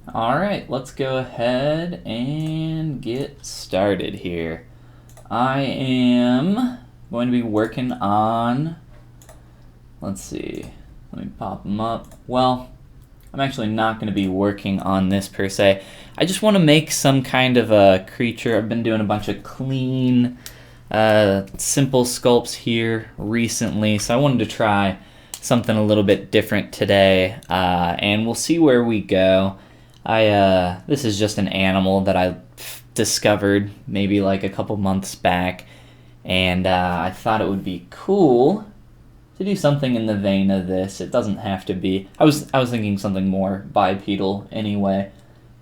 Alright, let's go ahead and get started here. I am going to be working on, let's see, let me pop them up. Well, I'm actually not going to be working on this per se. I just want to make some kind of a creature. I've been doing a bunch of clean, simple sculpts here recently, so I wanted to try something a little bit different today, and we'll see where we go. This is just an animal that I discovered maybe like a couple months back, and I thought it would be cool to do something in the vein of this. It doesn't have to be. I was thinking something more bipedal anyway.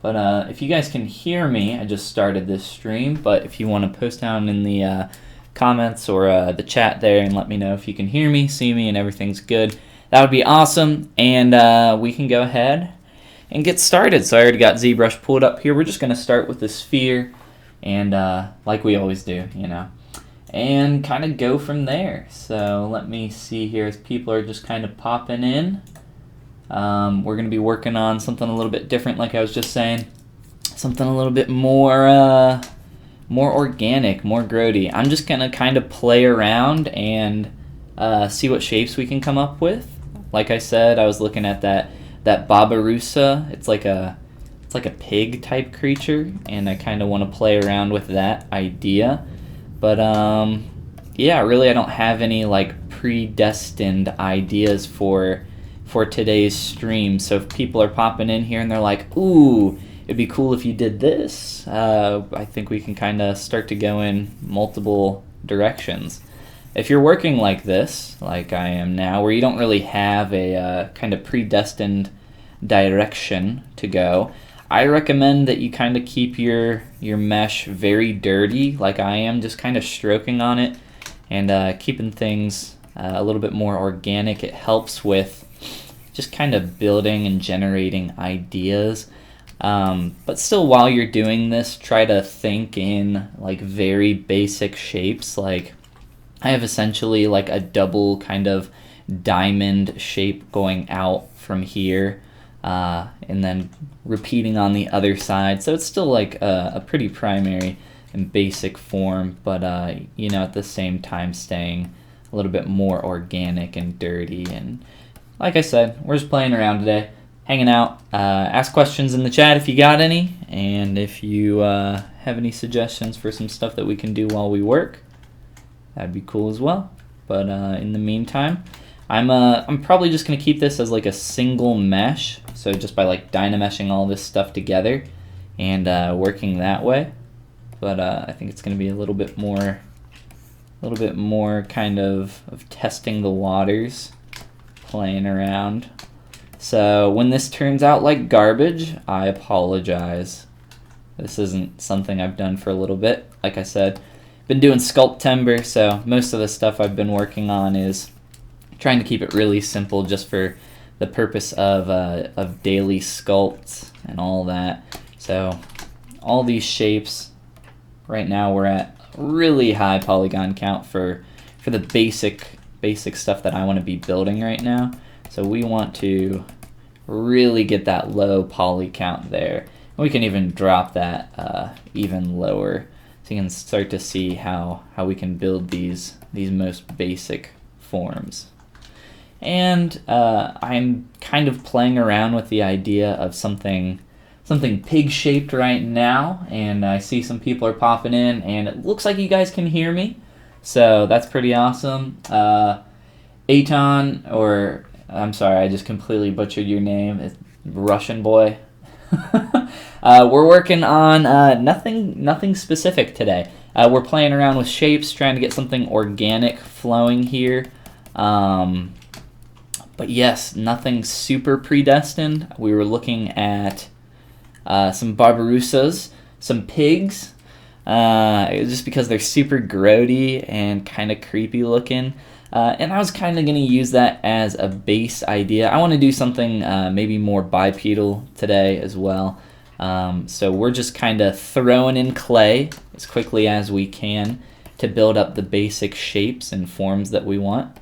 But if you guys can hear me, I just started this stream. But if you want to post down in the comments or the chat there and let me know if you can hear me, see me, and everything's good, that would be awesome. And we can go ahead and get started. So I already got ZBrush pulled up here. We're just going to start with the sphere, and like we always do, you know, and kind of go from there. So let me see here as people are just kind of popping in. We're going to be working on something a little bit different, like I was just saying. Something a little bit more more organic, more grody. I'm just going to kind of play around and see what shapes we can come up with. Like I said, I was looking at that Babarusa. It's like a pig type creature, and I kind of want to play around with that idea. But yeah, really I don't have any like predestined ideas for today's stream. So if people are popping in here and they're like, ooh, it'd be cool if you did this, I think we can kind of start to go in multiple directions. If you're working like this, like I am now, where you don't really have a kind of predestined direction to go, I recommend that you kind of keep your mesh very dirty, like I am, just kind of stroking on it and keeping things a little bit more organic. It helps with just kind of building and generating ideas. But still, while you're doing this, try to think in like very basic shapes. Like I have essentially like a double kind of diamond shape going out from here, and then repeating on the other side. So it's still like a pretty primary and basic form, but you know, at the same time staying a little bit more organic and dirty. And like I said, we're just playing around today, hanging out. Ask questions in the chat if you got any, and if you have any suggestions for some stuff that we can do while we work, that'd be cool as well. But in the meantime, I'm probably just gonna keep this as like a single mesh. So just by like dynameshing all this stuff together and working that way. But I think it's gonna be a little bit more kind of testing the waters, playing around. So when this turns out like garbage, I apologize. This isn't something I've done for a little bit. Like I said, been doing Sculptember, so most of the stuff I've been working on is trying to keep it really simple, just for the purpose of daily sculpts and all that. So all these shapes, right now we're at really high polygon count for the basic stuff that I want to be building right now. So we want to really get that low poly count there. We can even drop that even lower, so you can start to see how we can build these most basic forms. And I'm kind of playing around with the idea of something pig-shaped right now, and I see some people are popping in, and it looks like you guys can hear me, so that's pretty awesome. Aton, or I'm sorry, I just completely butchered your name. It's Russian boy. We're working on nothing specific today. We're playing around with shapes, trying to get something organic flowing here. But yes, nothing super predestined. We were looking at some Barbarosas, some pigs, just because they're super grody and kind of creepy looking. And I was kind of going to use that as a base idea. I want to do something maybe more bipedal today as well. So we're just kind of throwing in clay as quickly as we can to build up the basic shapes and forms that we want.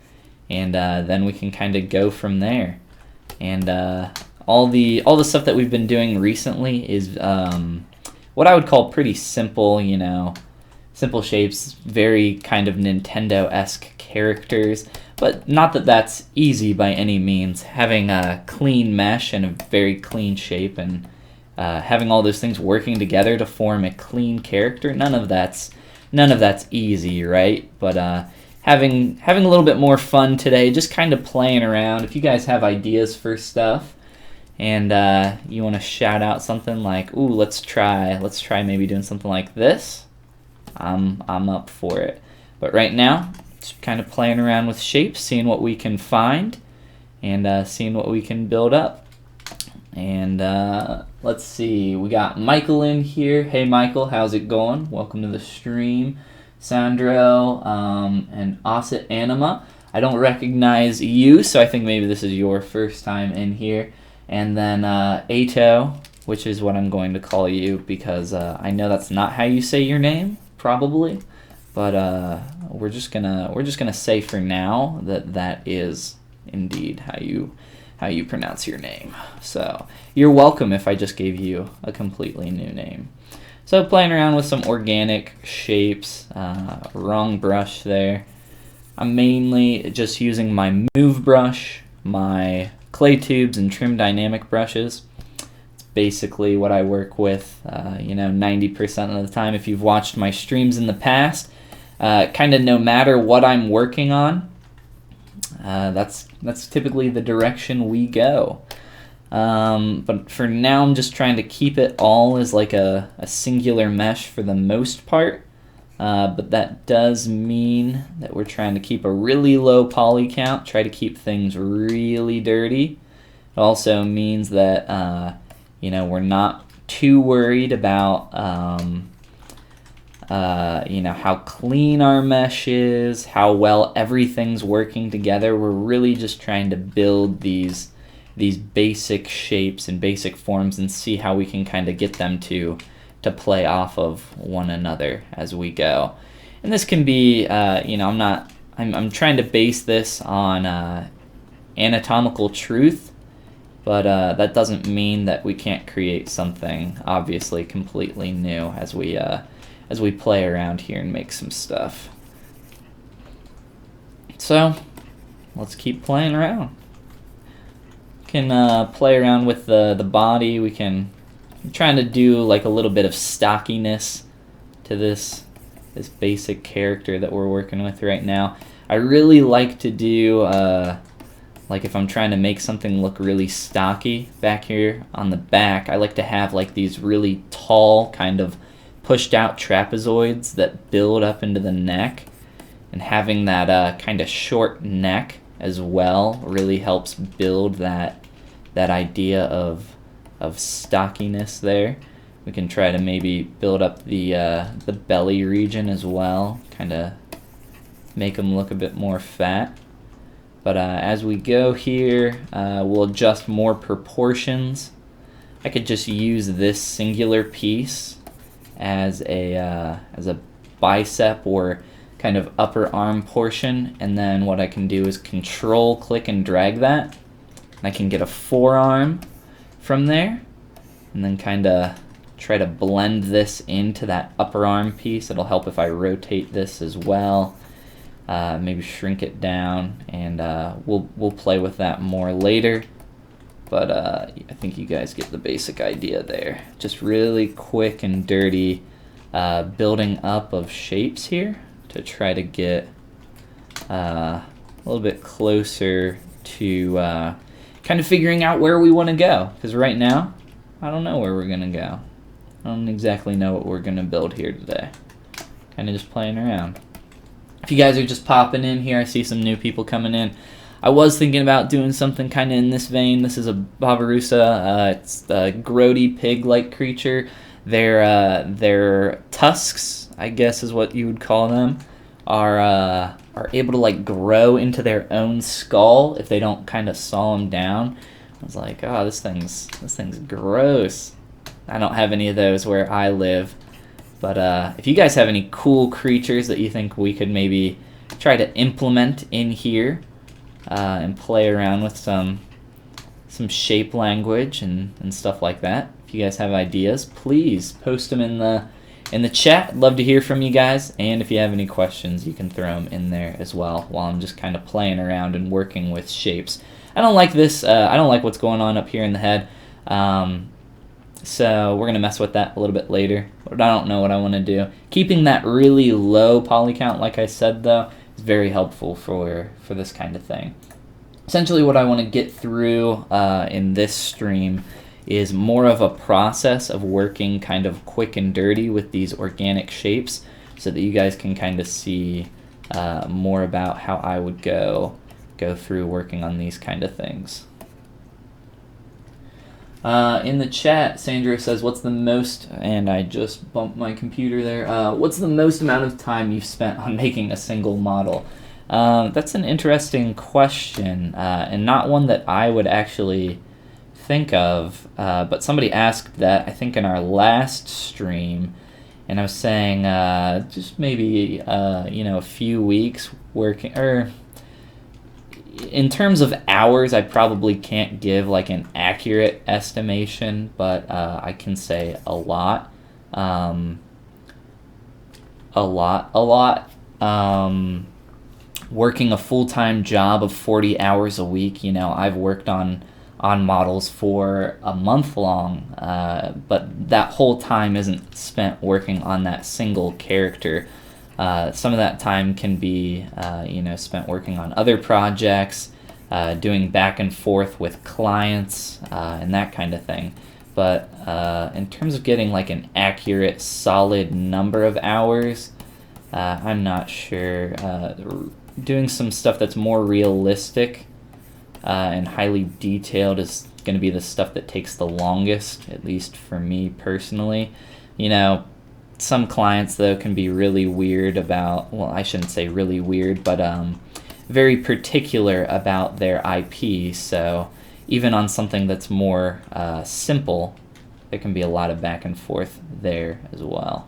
And then we can kind of go from there. And all the stuff that we've been doing recently is what I would call pretty simple, you know, simple shapes, very kind of Nintendo-esque characters, but not that that's easy by any means. Having a clean mesh and a very clean shape and having all those things working together to form a clean character, none of that's easy, right? But having a little bit more fun today, just kind of playing around. If you guys have ideas for stuff and you want to shout out something like, ooh, let's try maybe doing something like this, I'm up for it. But right now, just kind of playing around with shapes, seeing what we can find, and seeing what we can build up. And let's see, we got Michael in here. Hey Michael, how's it going? Welcome to the stream. Sandro and Osset Anima. I don't recognize you, so I think maybe this is your first time in here. And then Ato, which is what I'm going to call you because I know that's not how you say your name, probably. But we're just gonna say for now that is indeed how you pronounce your name. So you're welcome if I just gave you a completely new name. So playing around with some organic shapes, wrong brush there. I'm mainly just using my move brush, my clay tubes and trim dynamic brushes. It's basically what I work with, 90% of the time. If you've watched my streams in the past, kind of no matter what I'm working on, that's typically the direction we go. But for now, I'm just trying to keep it all as like a singular mesh for the most part. But that does mean that we're trying to keep a really low poly count, try to keep things really dirty. It also means that, we're not too worried about, how clean our mesh is, how well everything's working together. We're really just trying to build these basic shapes and basic forms and see how we can kind of get them to play off of one another as we go. And this can be, I'm trying to base this on anatomical truth, but that doesn't mean that we can't create something obviously completely new as we play around here and make some stuff. So let's keep playing around. Can play around with the body. I'm trying to do like a little bit of stockiness to this basic character that we're working with right now. I really like to do like if I'm trying to make something look really stocky back here on the back, I like to have like these really tall kind of pushed out trapezoids that build up into the neck, and having that kind of short neck as well really helps build that idea of stockiness there. We can try to maybe build up the belly region as well, kind of make them look a bit more fat. But as we go here, we'll adjust more proportions. I could just use this singular piece as a bicep or kind of upper arm portion, and then what I can do is control click and drag that, and I can get a forearm from there, and then kind of try to blend this into that upper arm piece. It'll help if I rotate this as well, maybe shrink it down, and we'll play with that more later. But I think you guys get the basic idea there. Just really quick and dirty building up of shapes here to try to get a little bit closer to kind of figuring out where we want to go. Because right now, I don't know where we're going to go. I don't exactly know what we're going to build here today. Kind of just playing around. If you guys are just popping in here, I see some new people coming in. I was thinking about doing something kind of in this vein. This is a Babirusa. It's a grody pig-like creature. Their tusks, I guess is what you would call them, are able to like grow into their own skull if they don't kind of saw them down. I was like, oh, this thing's gross. I don't have any of those where I live. But if you guys have any cool creatures that you think we could maybe try to implement in here, and play around with some shape language and stuff like that. If you guys have ideas, please post them in the chat. I'd love to hear from you guys, and if you have any questions, you can throw them in there as well while I'm just kind of playing around and working with shapes. I don't like this. I don't like what's going on up here in the head. So we're going to mess with that a little bit later, but I don't know what I want to do. Keeping that really low poly count, like I said, though, is very helpful for this kind of thing. Essentially what I want to get through in this stream is more of a process of working kind of quick and dirty with these organic shapes so that you guys can kind of see more about how I would go through working on these kind of things. In the chat, Sandra says, what's the most, and I just bumped my computer there, what's the most amount of time you've spent on making a single model? That's an interesting question, and not one that I would actually think of, but somebody asked that, I think, in our last stream, and I was saying just maybe, a few weeks working, or in terms of hours, I probably can't give like an accurate estimation, but I can say a lot. Working a full-time job of 40 hours a week, I've worked on models for a month long, but that whole time isn't spent working on that single character. Some of that time can be, spent working on other projects, doing back and forth with clients, and that kind of thing. But in terms of getting like an accurate, solid number of hours, I'm not sure. Doing some stuff that's more realistic and highly detailed is going to be the stuff that takes the longest, at least for me personally. Some clients, though, can be really weird about, well, I shouldn't say really weird, but very particular about their IP. So even on something that's more simple, there can be a lot of back and forth there as well.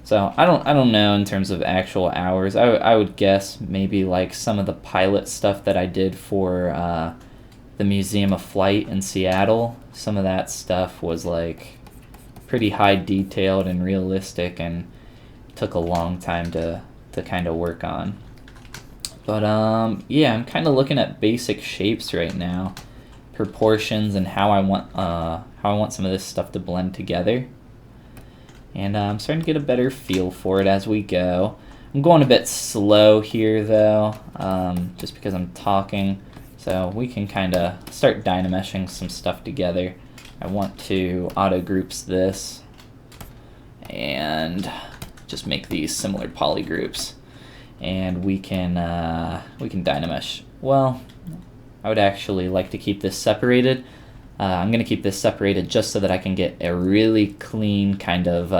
So I don't know in terms of actual hours. I would guess maybe like some of the pilot stuff that I did for the Museum of Flight in Seattle. Some of that stuff was like pretty high detailed and realistic and took a long time to kind of work on. But yeah, I'm kind of looking at basic shapes right now, proportions, and how I want some of this stuff to blend together. And I'm starting to get a better feel for it as we go. I'm going a bit slow here though, just because I'm talking, so we can kind of start dynameshing some stuff together. I want to auto groups this and just make these similar poly groups, and we can dynamesh. Well, I would actually like to keep this separated. I'm going to keep this separated just so that I can get a really clean kind of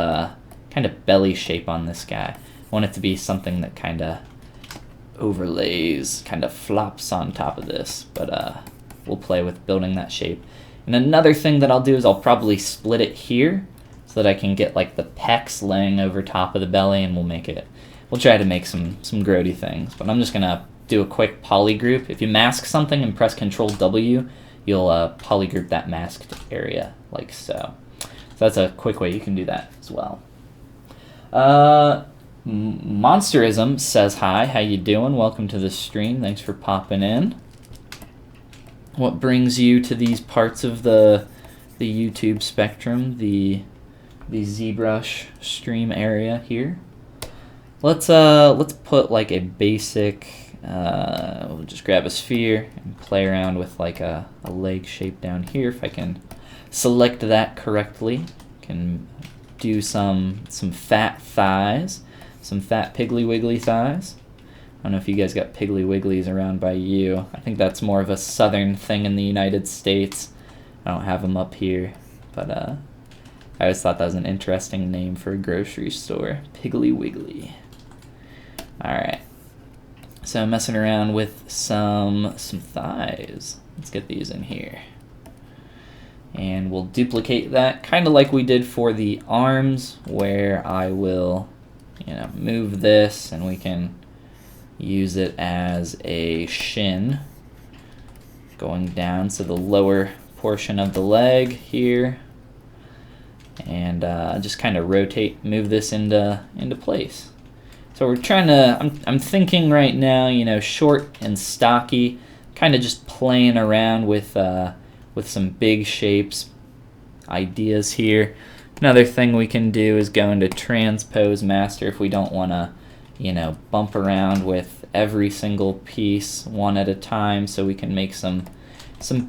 belly shape on this guy. I want it to be something that kind of overlays, kind of flops on top of this, but we'll play with building that shape. And another thing that I'll do is I'll probably split it here so that I can get like the pecs laying over top of the belly, and we'll try to make some grody things. But I'm just going to do a quick poly group. If you mask something and press Control W, you'll polygroup that masked area like so. So that's a quick way you can do that as well. Monsterism says hi, how you doing? Welcome to the stream. Thanks for popping in. What brings you to these parts of the YouTube spectrum, the ZBrush stream area here? Let's put like a basic. We'll just grab a sphere and play around with like a leg shape down here. If I can select that correctly, can do some fat thighs, some fat Piggly Wiggly thighs. I don't know if you guys got Piggly Wigglies around by you. I think that's more of a southern thing in the United States. I don't have them up here, but I always thought that was an interesting name for a grocery store. Piggly Wiggly. Alright. So I'm messing around with some thighs. Let's get these in here. And we'll duplicate that, kind of like we did for the arms, where I will, move this and we can use it as a shin. going down, so the lower portion of the leg here, and just kind of move this into place. So we're trying to, I'm thinking right now, you know, short and stocky, kind of just playing around with some big shapes, ideas here. Another thing we can do is go into transpose master if we don't want to, you know, bump around with every single piece one at a time, so we can make some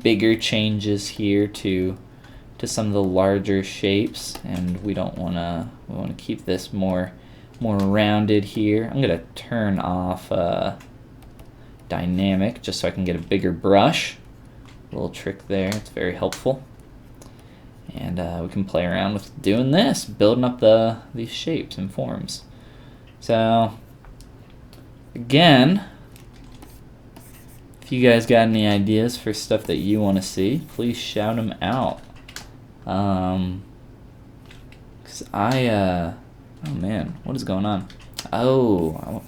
bigger changes here to some of the larger shapes, and we want to keep this more rounded here. I'm gonna turn off dynamic just so I can get a bigger brush. A little trick there, it's very helpful. And we can play around with doing this, building up these shapes and forms. So again, if you guys got any ideas for stuff that you want to see, please shout them out. 'Cause oh man, what is going on? Oh,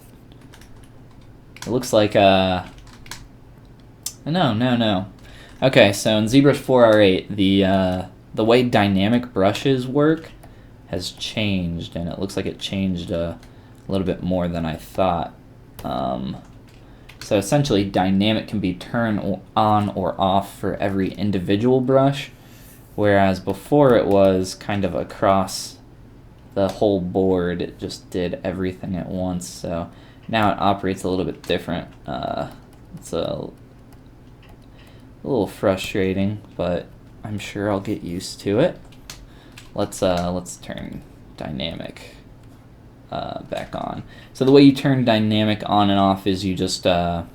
it looks like no. Okay, so in ZBrush 4R8, the way dynamic brushes work has changed, and it looks like it changed a little bit more than I thought. So essentially, dynamic can be turned on or off for every individual brush, whereas before it was kind of across the whole board. It just did everything at once. So now it operates a little bit different. It's a little frustrating, but I'm sure I'll get used to it. Let's turn dynamic back on. So the way you turn dynamic on and off is you just come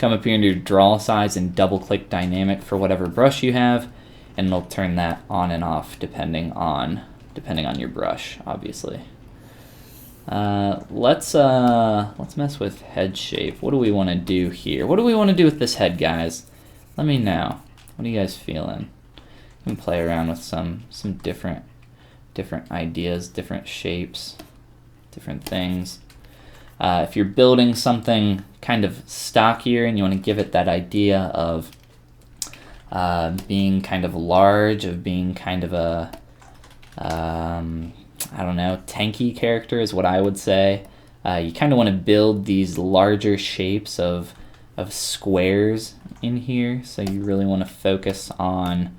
up here into your draw size and double click dynamic for whatever brush you have, and it'll turn that on and off depending on your brush, obviously. Let's mess with head shape. What do we want to do here? What do we want to do with this head, guys? Let me know. What are you guys feeling? You can play around with some different ideas, different shapes, different things. If you're building something kind of stockier and you want to give it that idea of being kind of large, of being kind of a I don't know, tanky character is what I would say. You kind of want to build these larger shapes of squares in here, so you really want to focus on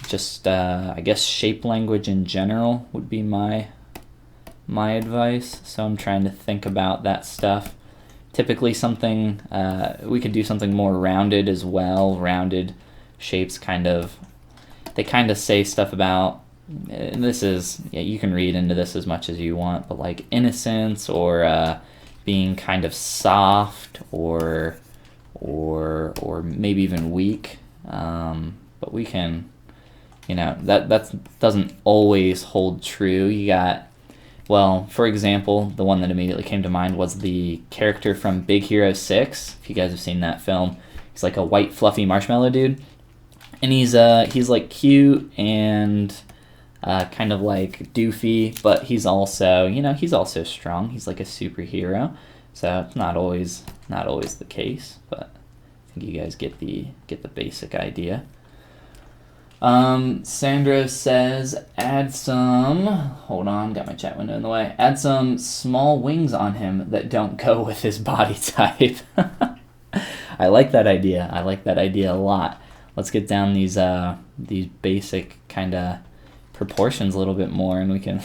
just I guess shape language in general would be my advice. So I'm trying to think about that stuff. Typically something we could do something more rounded as well. Rounded shapes they kind of say stuff about, and this is, yeah, you can read into this as much as you want, but like innocence or being kind of soft or maybe even weak. But we can, you know, that doesn't always hold true. You got, well, for example, the one that immediately came to mind was the character from Big Hero 6. If you guys have seen that film, he's like a white fluffy marshmallow dude, and he's like cute and kind of like doofy, but he's also, you know, he's also strong. He's like a superhero, so it's not always the case, but I think you guys get the basic idea. Sandro says, add some, hold on, got my chat window in the way, add some small wings on him that don't go with his body type. I like that idea. I like that idea a lot. Let's get down these basic kind of proportions a little bit more, and we can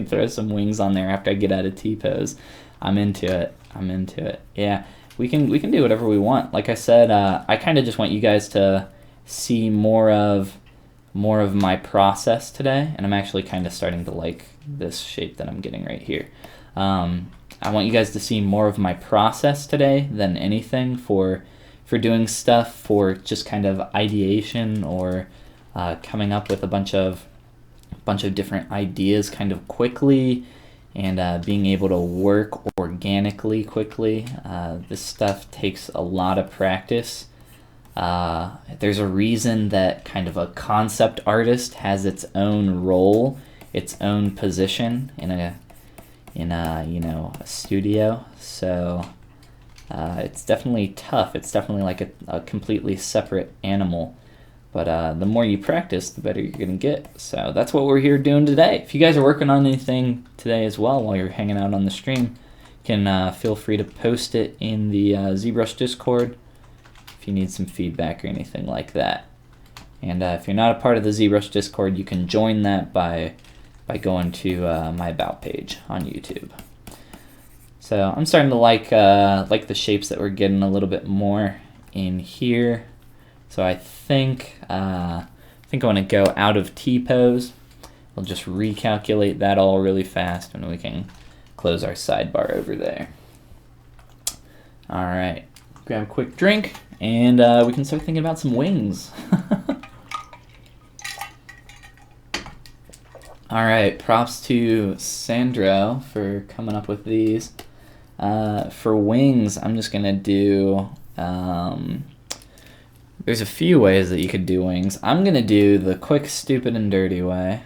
throw some wings on there after I get out of T-pose. I'm into it. Yeah, we can do whatever we want. Like I said, I kind of just want you guys to see more of my process today, and I'm actually kind of starting to like this shape that I'm getting right here. I want you guys to see more of my process today than anything for doing stuff for just kind of ideation or coming up with a bunch of different ideas kind of quickly, and being able to work organically quickly. This stuff takes a lot of practice. There's a reason that kind of a concept artist has its own role, its own position in a you know, a studio. So It's definitely tough. It's definitely like a completely separate animal. But the more you practice, the better you're going to get. So that's what we're here doing today. If you guys are working on anything today as well while you're hanging out on the stream, you can feel free to post it in the ZBrush Discord if you need some feedback or anything like that. And if you're not a part of the ZBrush Discord, you can join that by going to my About page on YouTube. So I'm starting to like the shapes that we're getting a little bit more in here. So I think I want to go out of T-pose. We'll just recalculate that all really fast, and we can close our sidebar over there. All right, grab a quick drink, and we can start thinking about some wings. All right, props to Sandro for coming up with these. For wings, I'm just gonna do, there's a few ways that you could do wings. I'm gonna do the quick, stupid, and dirty way.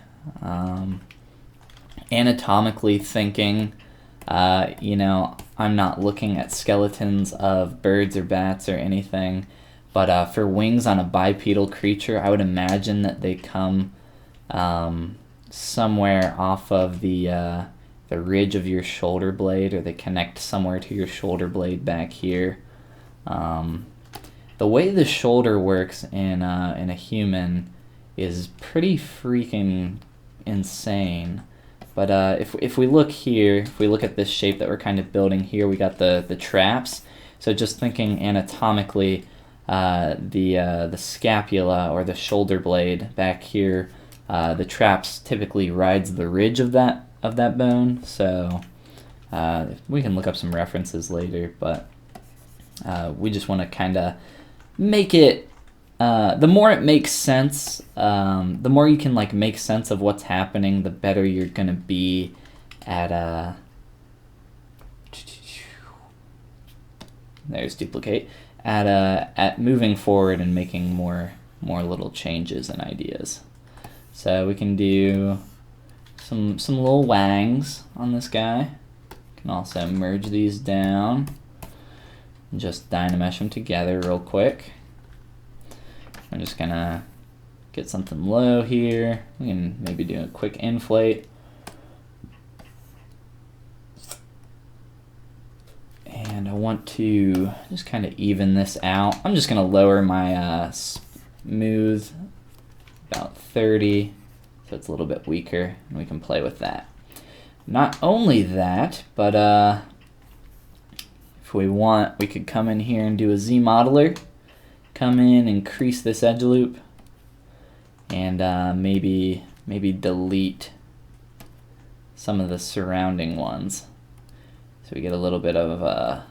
Anatomically thinking, you know, I'm not looking at skeletons of birds or bats or anything, but for wings on a bipedal creature, I would imagine that they come somewhere off of the ridge of your shoulder blade, or they connect somewhere to your shoulder blade back here. The way the shoulder works in a human is pretty freaking insane. But if we look here, if we look at this shape that we're kind of building here, we got the traps. So just thinking anatomically, the scapula or the shoulder blade back here, the traps typically rides the ridge of that bone. So we can look up some references later, but we just want to kind of make it, the more it makes sense, the more you can like make sense of what's happening, the better you're gonna be at there's duplicate, at moving forward and making more little changes and ideas. So we can do some little wangs on this guy. Can also merge these down and just dynamesh them together real quick. I'm just gonna get something low here. We can maybe do a quick inflate. And I want to just kind of even this out. I'm just gonna lower my smooth about 30, so it's a little bit weaker, and we can play with that. Not only that, but if we want, we could come in here and do a Z modeler, come in and crease this edge loop, and maybe delete some of the surrounding ones, so we get a little bit of a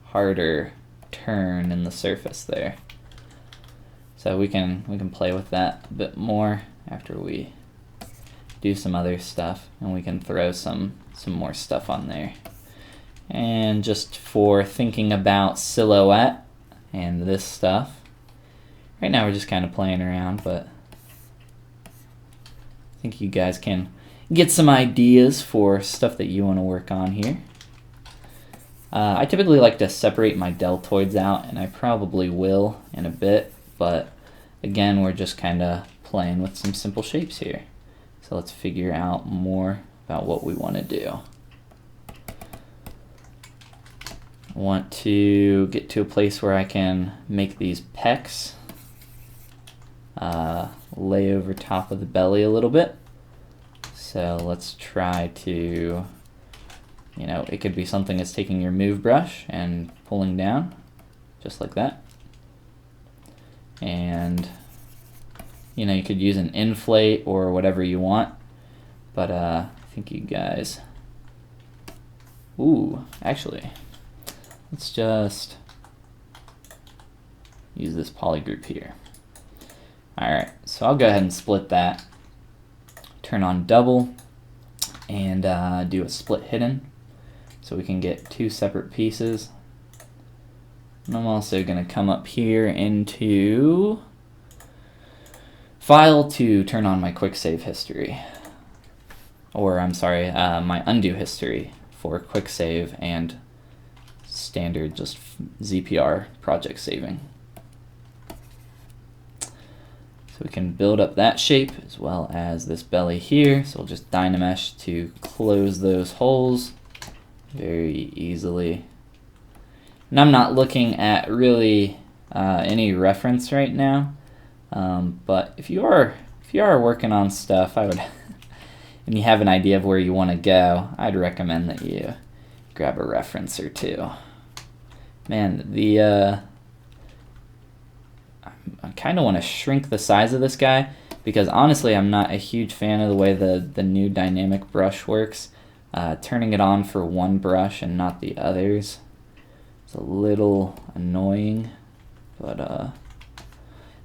harder turn in the surface there. So we can play with that a bit more after we do some other stuff, and we can throw some more stuff on there. And just for thinking about silhouette and this stuff, right now we're just kind of playing around, but I think you guys can get some ideas for stuff that you want to work on here. I typically like to separate my deltoids out, and I probably will in a bit, but again, we're just kind of playing with some simple shapes here. So let's figure out more about what we want to do. I want to get to a place where I can make these pecs lay over top of the belly a little bit. So let's try to, you know, it could be something that's taking your move brush and pulling down, just like that. And, you know, you could use an inflate or whatever you want, but I think you guys, ooh, actually, let's just use this poly group here. Alright, so I'll go ahead and split that, turn on double, and do a split hidden, so we can get two separate pieces. And I'm also going to come up here into File to turn on my quick save history, or I'm sorry, my undo history for quick save and standard just ZPR project saving. So we can build up that shape as well as this belly here. So we'll just Dynamesh to close those holes very easily. And I'm not looking at really any reference right now, but if you are working on stuff, I would, and you have an idea of where you want to go, I'd recommend that you grab a reference or two. Man, I kind of want to shrink the size of this guy because honestly I'm not a huge fan of the way the new dynamic brush works. Turning it on for one brush and not the others, it's a little annoying, but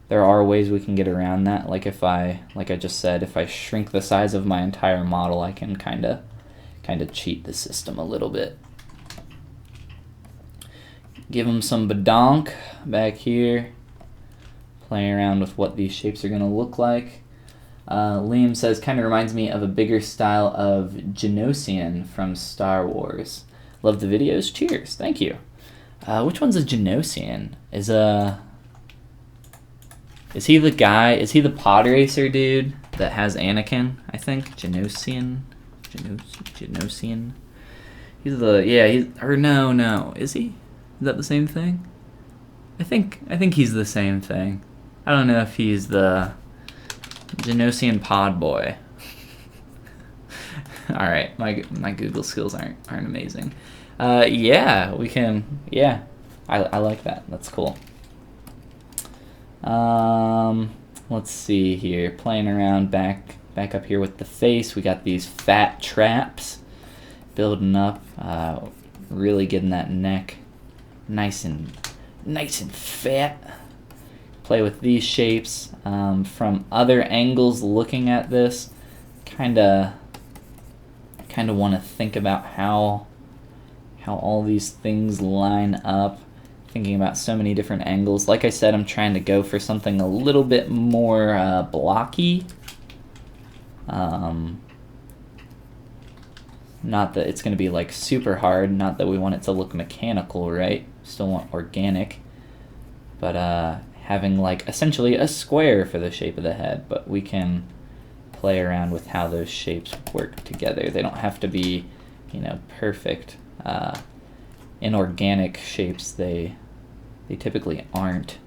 there are ways we can get around that. Like I just said, if I shrink the size of my entire model, I can kind of cheat the system a little bit. Give them some badonk back here. Playing around with what these shapes are going to look like. Liam says, kind of reminds me of a bigger style of Genosian from Star Wars. Love the videos. Cheers. Thank you. Which one's a Genosian? Is he the guy? Is he the pod racer dude that has Anakin? I think Genosian. He's the no. Is he? Is that the same thing? I think he's the same thing. I don't know if he's the Genosian pod boy. All right, my Google skills aren't amazing. Yeah, we can. Yeah, I like that. That's cool. Let's see here. Playing around back up here with the face. We got these fat traps building up. Really getting that neck nice and fat. Play with these shapes from other angles. Looking at this, kind of want to think about how all these things line up. Thinking about so many different angles. Like I said, I'm trying to go for something a little bit more blocky. Not that it's going to be like super hard. Not that we want it to look mechanical, right? Still want organic. But having like essentially a square for the shape of the head. But we can play around with how those shapes work together. They don't have to be, perfect. Inorganic shapes, they typically aren't.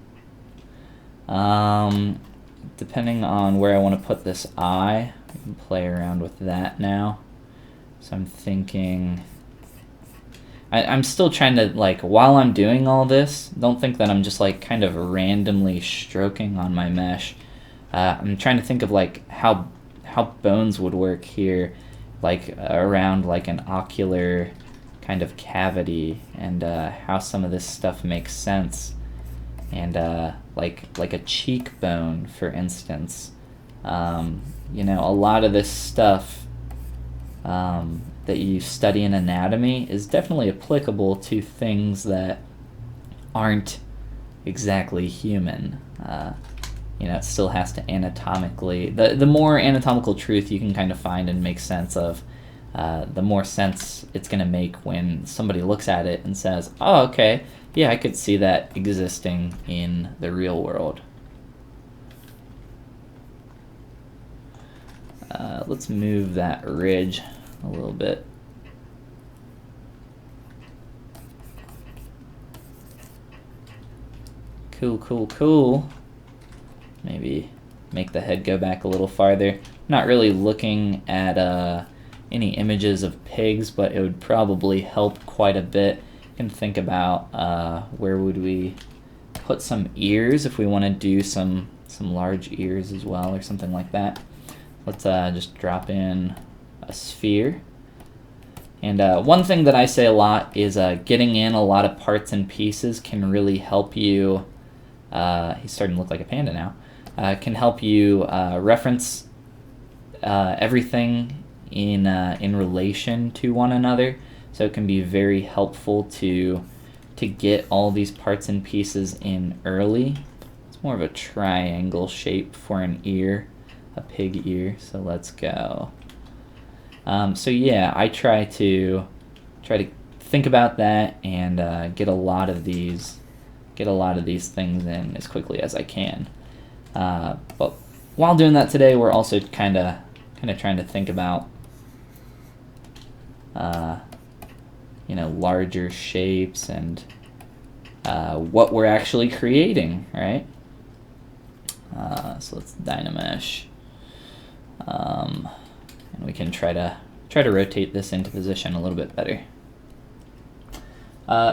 Depending on where I want to put this eye, I can play around with that now. So I'm thinking, I'm still trying to, like, while I'm doing all this, don't think that I'm just like kind of randomly stroking on my mesh. I'm trying to think of like how bones would work here, like around like an ocular kind of cavity, and how some of this stuff makes sense, and like a cheekbone, for instance. A lot of this stuff that you study in anatomy is definitely applicable to things that aren't exactly human. It still has to anatomically, the more anatomical truth you can kind of find and make sense of, the more sense it's going to make when somebody looks at it and says, oh, okay, yeah, I could see that existing in the real world. Let's move that ridge a little bit. Cool. Maybe make the head go back a little farther. Not really looking at any images of pigs, but it would probably help quite a bit. You can think about where would we put some ears if we want to do some large ears as well, or something like that. Let's just drop in a sphere. And one thing that I say a lot is getting in a lot of parts and pieces can really help you. He's starting to look like a panda now. Can help you reference everything in relation to one another. So it can be very helpful to get all these parts and pieces in early. It's more of a triangle shape for an ear, a pig ear. So let's go. So yeah, I try to think about that and get a lot of these things in as quickly as I can. But while doing that today, we're also kind of trying to think about larger shapes and what we're actually creating, right? So let's Dynamesh, and we can try to rotate this into position a little bit better.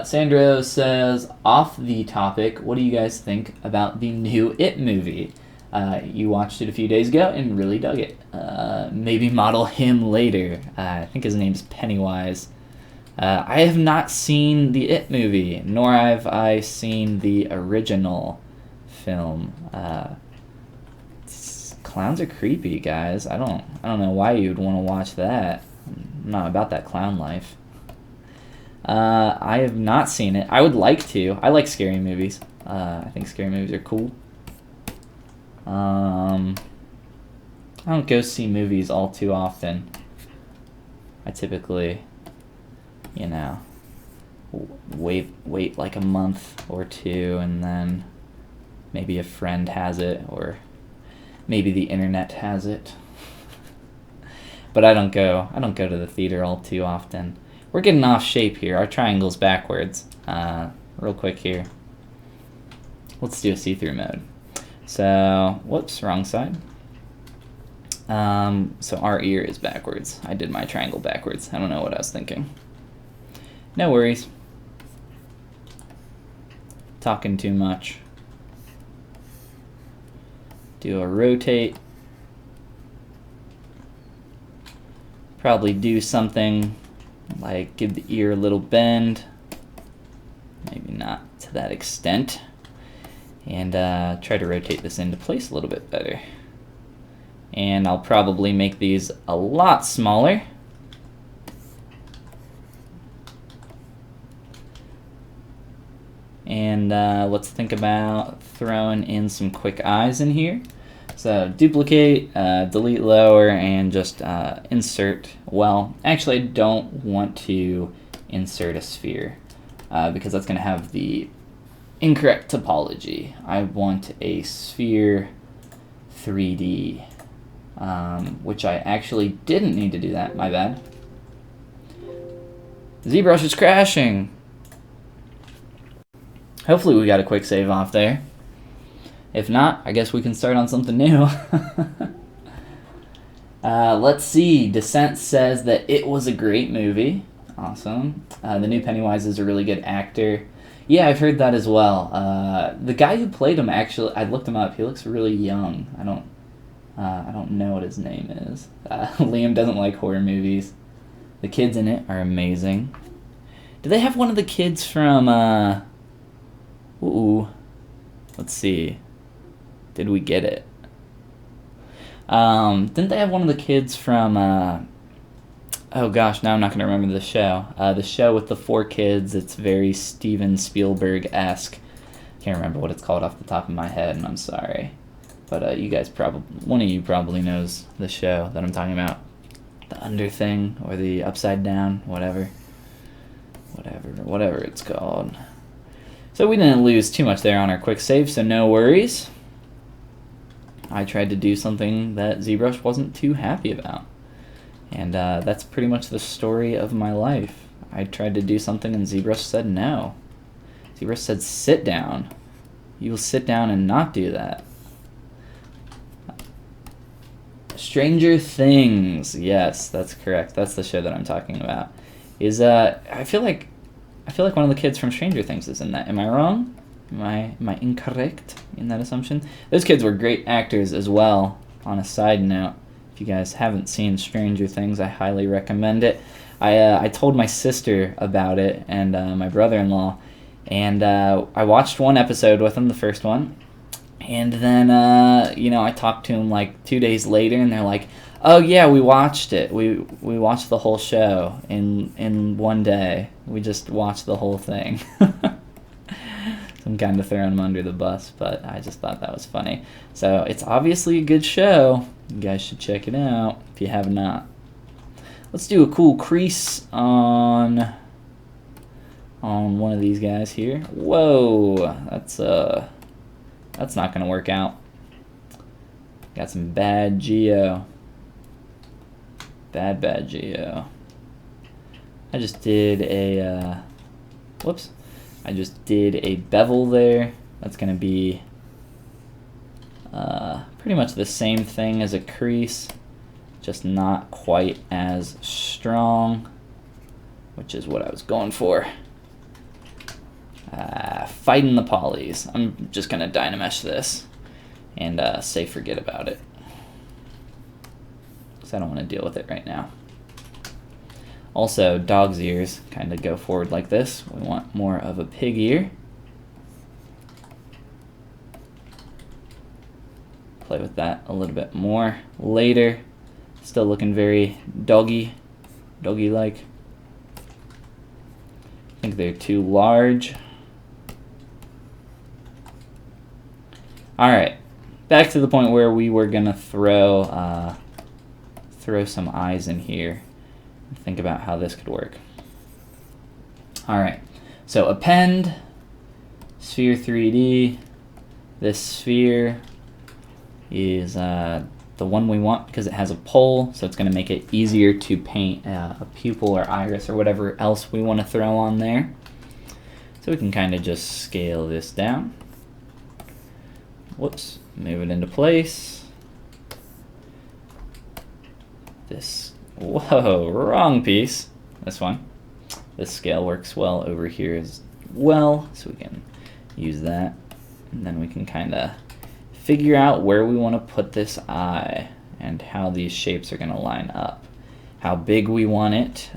Sandro says, off the topic, what do you guys think about the new It movie? You watched it a few days ago and really dug it. Maybe model him later. I think his name's Pennywise. I have not seen the It movie, nor have I seen the original film. Clowns are creepy, guys. I don't know why you'd want to watch that. I'm not about that clown life. I have not seen it. I would like to. I like scary movies. I think scary movies are cool. I don't go see movies all too often. I typically, wait like a month or two, and then maybe a friend has it, or maybe the internet has it. But I don't go to the theater all too often. We're getting off shape here. Our triangle's backwards. Real quick here. Let's do a see-through mode. So, whoops, wrong side. So our ear is backwards. I did my triangle backwards. I don't know what I was thinking. No worries. Talking too much. Do a rotate. Probably do something like give the ear a little bend. Maybe not to that extent. And try to rotate this into place a little bit better. And I'll probably make these a lot smaller. And let's think about throwing in some quick eyes in here. So duplicate, delete lower, and just insert. Well, actually I don't want to insert a sphere because that's going to have the incorrect topology. I want a sphere 3D, which I actually didn't need to do that. My bad. ZBrush is crashing. Hopefully we got a quick save off there. If not, I guess we can start on something new. Let's see. Descent says that it was a great movie. Awesome. The new Pennywise is a really good actor. Yeah, I've heard that as well. The guy who played him, actually, I looked him up. He looks really young. I don't know what his name is. Liam doesn't like horror movies. The kids in it are amazing. Do they have one of the kids from? Let's see. Did we get it? Didn't they have one of the kids from? Oh gosh, now I'm not going to remember the show. The show with the 4 kids. It's very Steven Spielberg-esque. Can't remember what it's called off the top of my head, and I'm sorry. But you guys one of you probably knows the show that I'm talking about. The Under Thing, or the Upside Down, whatever it's called. So we didn't lose too much there on our quick save, so no worries. I tried to do something that ZBrush wasn't too happy about. And that's pretty much the story of my life. I tried to do something and ZBrush said no. ZBrush said sit down. You will sit down and not do that. Stranger Things. Yes, that's correct. That's the show that I'm talking about. I feel like one of the kids from Stranger Things is in that. Am I wrong? Am I incorrect in that assumption? Those kids were great actors as well. On a side note, if you guys haven't seen Stranger Things, I highly recommend it. I told my sister about it and my brother-in-law, and I watched one episode with them, the first one, and then I talked to them like 2 days later, and they're like, "Oh yeah, we watched it. We watched the whole show in one day. We just watched the whole thing." So I'm kind of throwing them under the bus, but I just thought that was funny. So it's obviously a good show. You guys should check it out if you have not. Let's do a cool crease on on one of these guys here. Whoa, that's not gonna work out. Got some bad geo. Bad geo. I just did a whoops. I just did a bevel there. That's gonna be pretty much the same thing as a crease, just not quite as strong, which is what I was going for. Fighting the polys. I'm just gonna Dynamesh this and say forget about it, because I don't want to deal with it right now. Also, dog's ears kind of go forward like this. We want more of a pig ear. Play with that a little bit more later. Still looking very doggy-like. I think they're too large. All right, back to the point where we were gonna throw some eyes in here. Think about how this could work. All right, so append, sphere 3D. This sphere is the one we want because it has a pole, so it's going to make it easier to paint a pupil or iris or whatever else we want to throw on there. So we can kind of just scale this down. Whoops, move it into place. This, whoa, wrong piece. This one. This scale works well over here as well, so we can use that. And then we can kind of figure out where we want to put this eye and how these shapes are going to line up. How big we want it,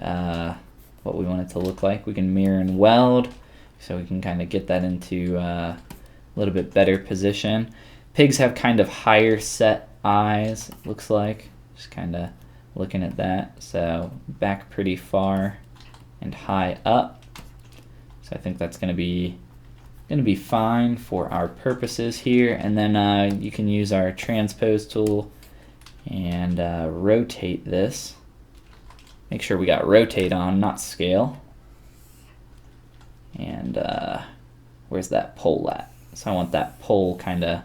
what we want it to look like. We can mirror and weld, so we can kind of get that into a little bit better position. Pigs have kind of higher set eyes, it looks like. Just kind of looking at that. So back pretty far and high up. So I think that's going to be fine for our purposes here. And then you can use our transpose tool and rotate this. Make sure we got rotate on, not scale. And where's that pole at? So I want that pole kind of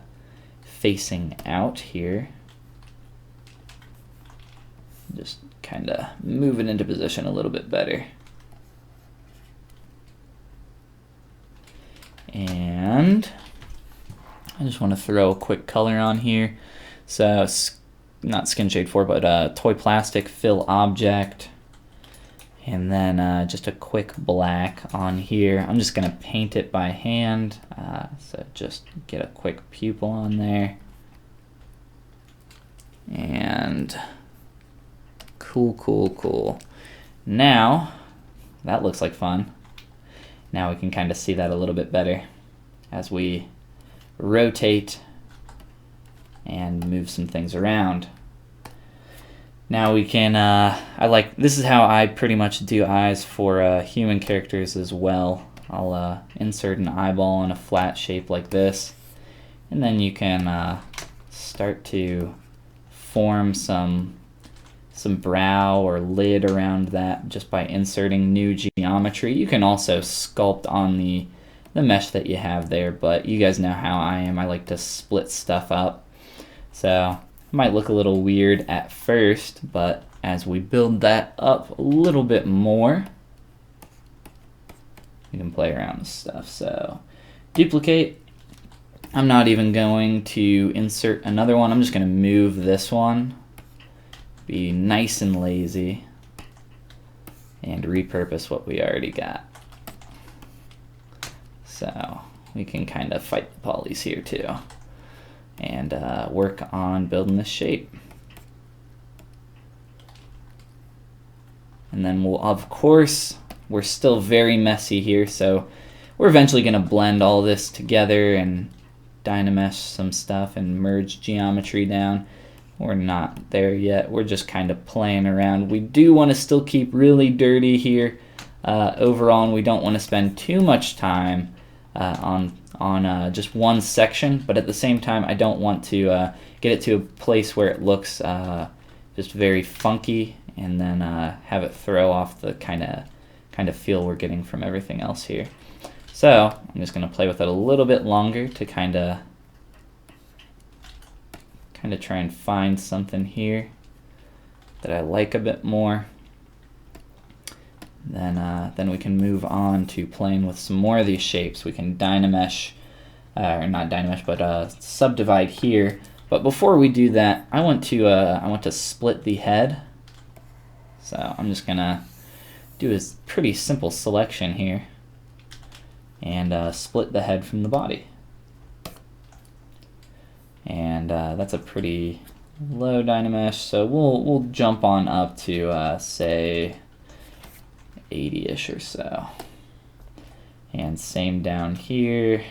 facing out here. Just kind of move it into position a little bit better. And I just want to throw a quick color on here. So not Skin Shade 4, but Toy Plastic Fill Object. And then just a quick black on here. I'm just going to paint it by hand. So just get a quick pupil on there. And cool. Now, that looks like fun. Now we can kind of see that a little bit better as we rotate and move some things around. Now we can, this is how I pretty much do eyes for human characters as well. I'll insert an eyeball in a flat shape like this, and then you can start to form some brow or lid around that just by inserting new geometry. You can also sculpt on the mesh that you have there, but you guys know how I am. I like to split stuff up. So it might look a little weird at first, but as we build that up a little bit more, we can play around with stuff. So duplicate. I'm not even going to insert another one. I'm just going to move this one. Be nice and lazy and repurpose what we already got. So we can kind of fight the polys here too and work on building this shape. And then we'll, of course, we're still very messy here, so we're eventually going to blend all this together and Dynamesh some stuff and merge geometry down. We're not there yet. We're just kind of playing around. We do want to still keep really dirty here overall, and we don't want to spend too much time on just one section, but at the same time I don't want to get it to a place where it looks just very funky and then have it throw off the kind of kind of feel we're getting from everything else here. So I'm just going to play with it a little bit longer to kind of try and find something here that I like a bit more. Then we can move on to playing with some more of these shapes. We can Dynamesh, or not Dynamesh, but subdivide here. But before we do that, I want to split the head. So I'm just gonna do a pretty simple selection here and split the head from the body. And that's a pretty low Dynamesh, so we'll jump on up to say 80-ish or so. And same down here,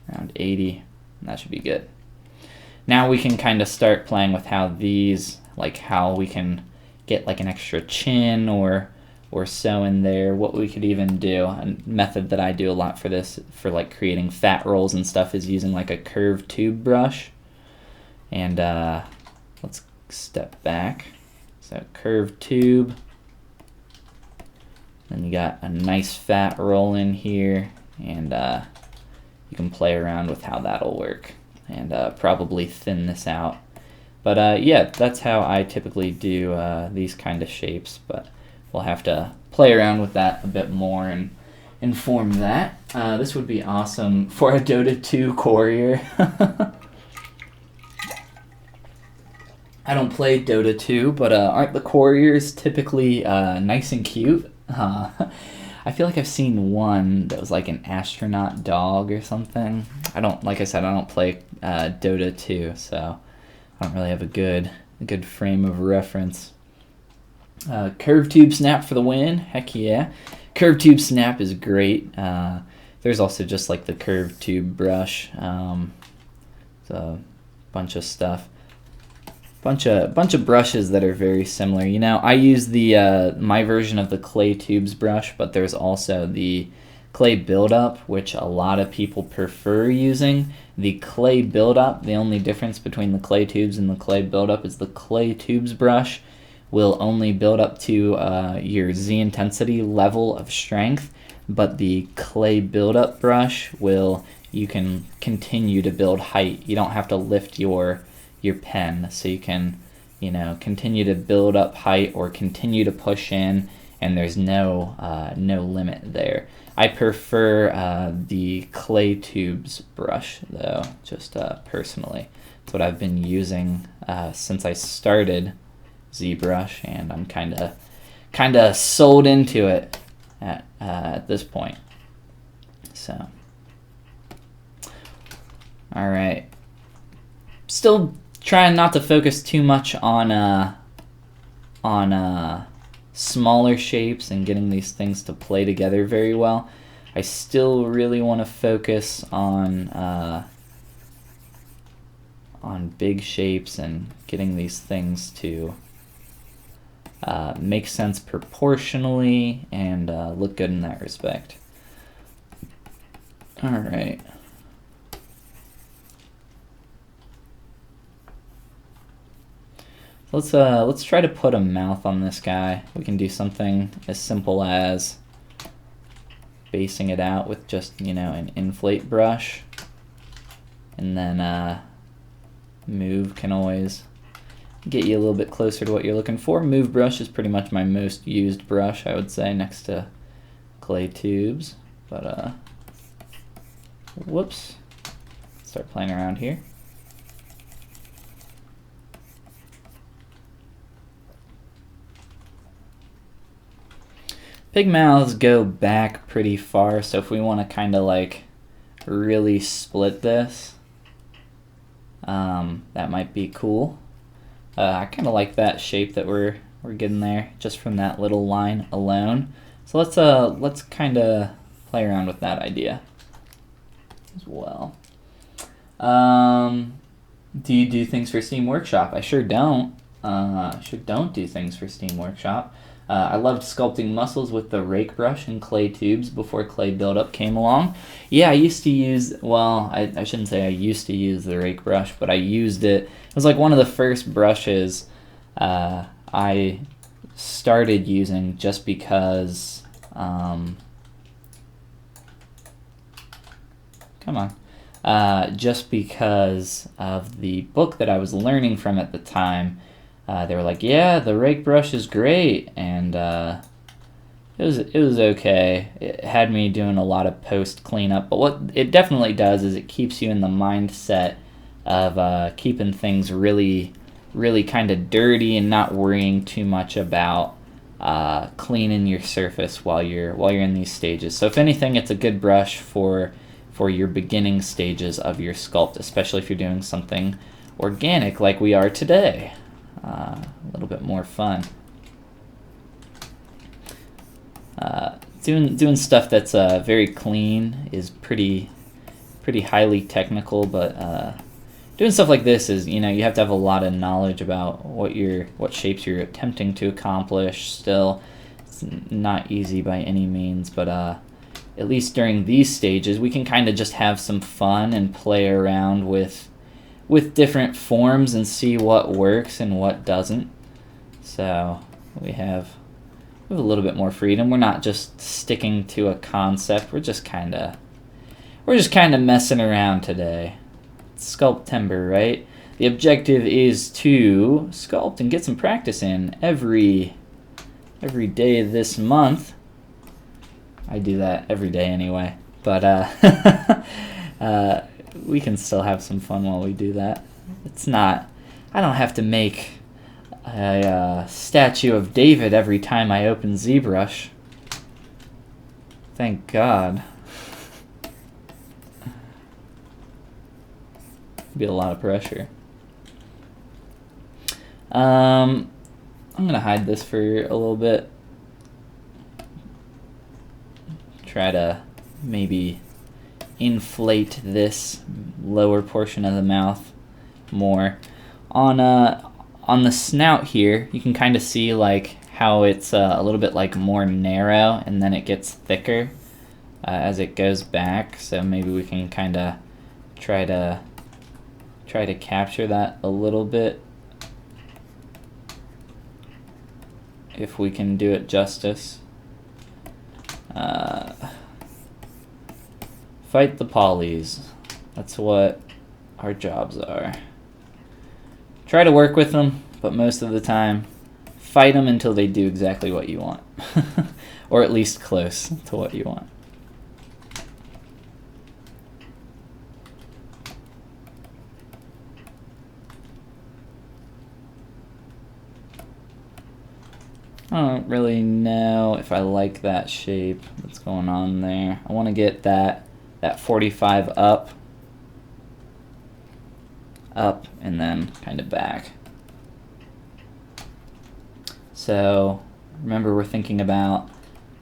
around 80. That should be good. Now we can kind of start playing with how these, like how we can get like an extra chin or so in there. What we could even do, a method that I do a lot for this, for like creating fat rolls and stuff, is using like a curved tube brush. And let's step back. So curved tube. Then you got a nice fat roll in here, and you can play around with how that'll work, and probably thin this out. But yeah, that's how I typically do these kind of shapes, but we'll have to play around with that a bit more and inform that. This would be awesome for a Dota 2 courier. I don't play Dota 2, but aren't the couriers typically nice and cute? I feel like I've seen one that was like an astronaut dog or something. Like I said, I don't play Dota 2, so I don't really have a good frame of reference. Curved tube snap for the win. Heck yeah. Curved tube snap is great. There's also just like the curved tube brush. It's a bunch of stuff. Bunch of brushes that are very similar. You know, I use the my version of the clay tubes brush, but there's also the clay buildup, which a lot of people prefer using. The clay buildup, the only difference between the clay tubes and the clay buildup is the clay tubes brush will only build up to your Z intensity level of strength, but the clay buildup brush you can continue to build height. You don't have to lift your pen, so you can, you know, continue to build up height or continue to push in, and there's no limit there. I prefer the clay tubes brush though, just personally. It's what I've been using since I started ZBrush, and I'm kind of sold into it at this point. So, all right, still trying not to focus too much on smaller shapes and getting these things to play together very well. I still really want to focus on big shapes and getting these things to make sense proportionally and look good in that respect. All right. Let's try to put a mouth on this guy. We can do something as simple as basing it out with just, you know, an inflate brush, and then move can always get you a little bit closer to what you're looking for. Move brush is pretty much my most used brush, I would say, next to clay tubes. But whoops, start playing around here. Big mouths go back pretty far, so if we want to kind of like really split this, that might be cool. I kind of like that shape that we're getting there just from that little line alone. So let's kind of play around with that idea as well. Do you do things for Steam Workshop? I sure don't. Do things for Steam Workshop. I loved sculpting muscles with the rake brush and clay tubes before clay buildup came along. Yeah, I used to use, well, I shouldn't say I used to use the rake brush, but I used it. It was like one of the first brushes I started using just because, just because of the book that I was learning from at the time. They were like, yeah, the rake brush is great, and it was okay. It had me doing a lot of post cleanup, but what it definitely does is it keeps you in the mindset of keeping things really, really kind of dirty and not worrying too much about cleaning your surface while you're in these stages. So if anything, it's a good brush for your beginning stages of your sculpt, especially if you're doing something organic like we are today. A little bit more fun. Doing stuff that's very clean is pretty highly technical, but doing stuff like this is, you have to have a lot of knowledge about what shapes you're attempting to accomplish. Still, it's not easy by any means, but at least during these stages, we can kind of just have some fun and play around with different forms and see what works and what doesn't. So we have a little bit more freedom. We're not just sticking to a concept. We're just kind of messing around today. It's Sculptember, right? The objective is to sculpt and get some practice in every day this month. I do that every day anyway, but we can still have some fun while we do that. I don't have to make a statue of David every time I open ZBrush. Thank God. It'd be a lot of pressure. I'm gonna hide this for a little bit. Try to maybe inflate this lower portion of the mouth more. On the snout here, you can kind of see like how it's a little bit like more narrow, and then it gets thicker as it goes back. So maybe we can kind of try to capture that a little bit, if we can do it justice. Fight the polys. That's what our jobs are. Try to work with them, but most of the time, fight them until they do exactly what you want. Or at least close to what you want. I don't really know if I like that shape that's going on there. I want to get that 45 up, and then kind of back. So remember, we're thinking about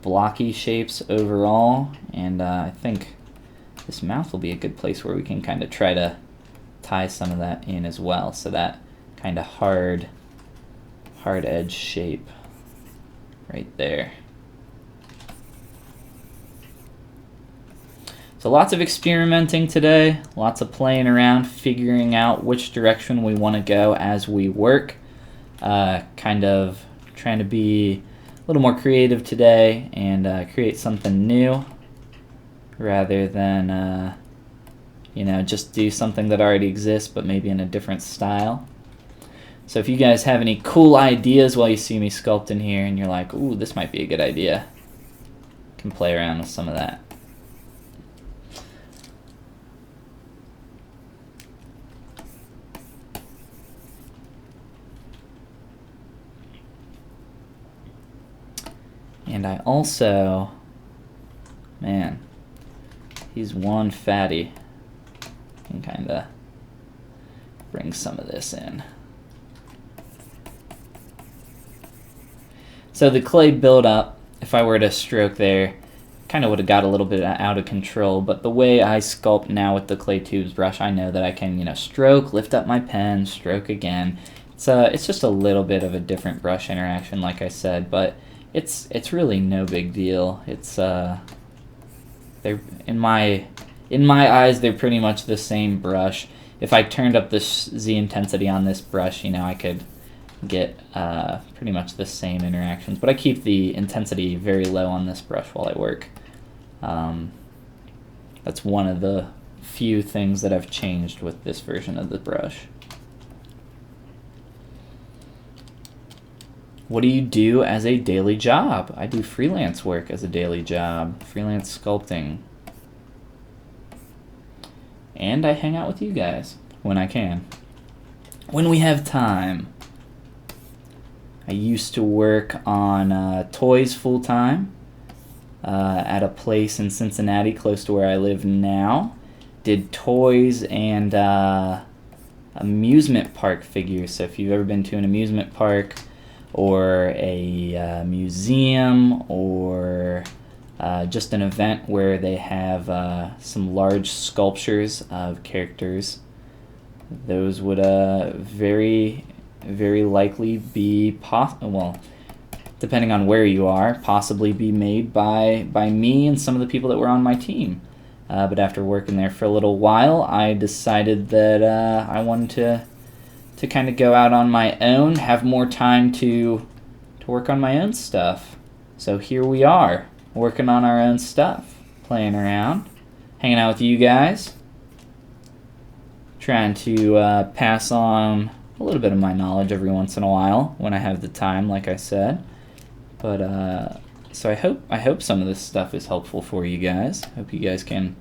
blocky shapes overall, and I think this mouth will be a good place where we can kind of try to tie some of that in as well. So that kind of hard edge shape right there. So lots of experimenting today, lots of playing around, figuring out which direction we want to go as we work. Kind of trying to be a little more creative today and create something new rather than just do something that already exists but maybe in a different style. So if you guys have any cool ideas while you see me sculpting here and you're like, ooh, this might be a good idea, you can play around with some of that. And I also, man, he's one fatty. Can kind of bring some of this in. So the clay buildup, if I were to stroke there, kind of would have got a little bit out of control, but the way I sculpt now with the clay tubes brush, I know that I can, stroke, lift up my pen, stroke again. It's just a little bit of a different brush interaction, like I said, but it's really no big deal. It's they're in my eyes, they're pretty much the same brush. If I turned up the Z intensity on this brush, I could get pretty much the same interactions, but I keep the intensity very low on this brush while I work. That's one of the few things that I've changed with this version of the brush. What do you do as a daily job? I do freelance work as a daily job, freelance sculpting. And I hang out with you guys when I can, when we have time. I used to work on toys full-time at a place in Cincinnati close to where I live now. Did toys and amusement park figures. So if you've ever been to an amusement park or a museum or just an event where they have some large sculptures of characters, those would very likely be well, depending on where you are, possibly be made by me and some of the people that were on my team. But after working there for a little while, I decided that I wanted to kind of go out on my own, have more time to work on my own stuff. So here we are, working on our own stuff, playing around, hanging out with you guys, trying to pass on a little bit of my knowledge every once in a while when I have the time, like I said. But so I hope some of this stuff is helpful for you guys. Hope you guys can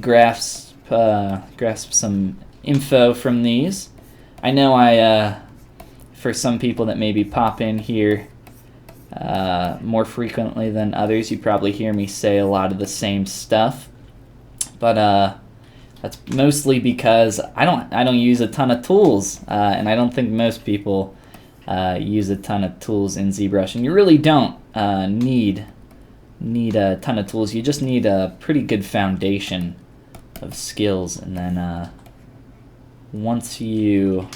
grasp some info from these. I know for some people that maybe pop in here more frequently than others, you probably hear me say a lot of the same stuff, but that's mostly because I don't use a ton of tools, and I don't think most people use a ton of tools in ZBrush, and you really don't need a ton of tools. You just need a pretty good foundation of skills, and then once you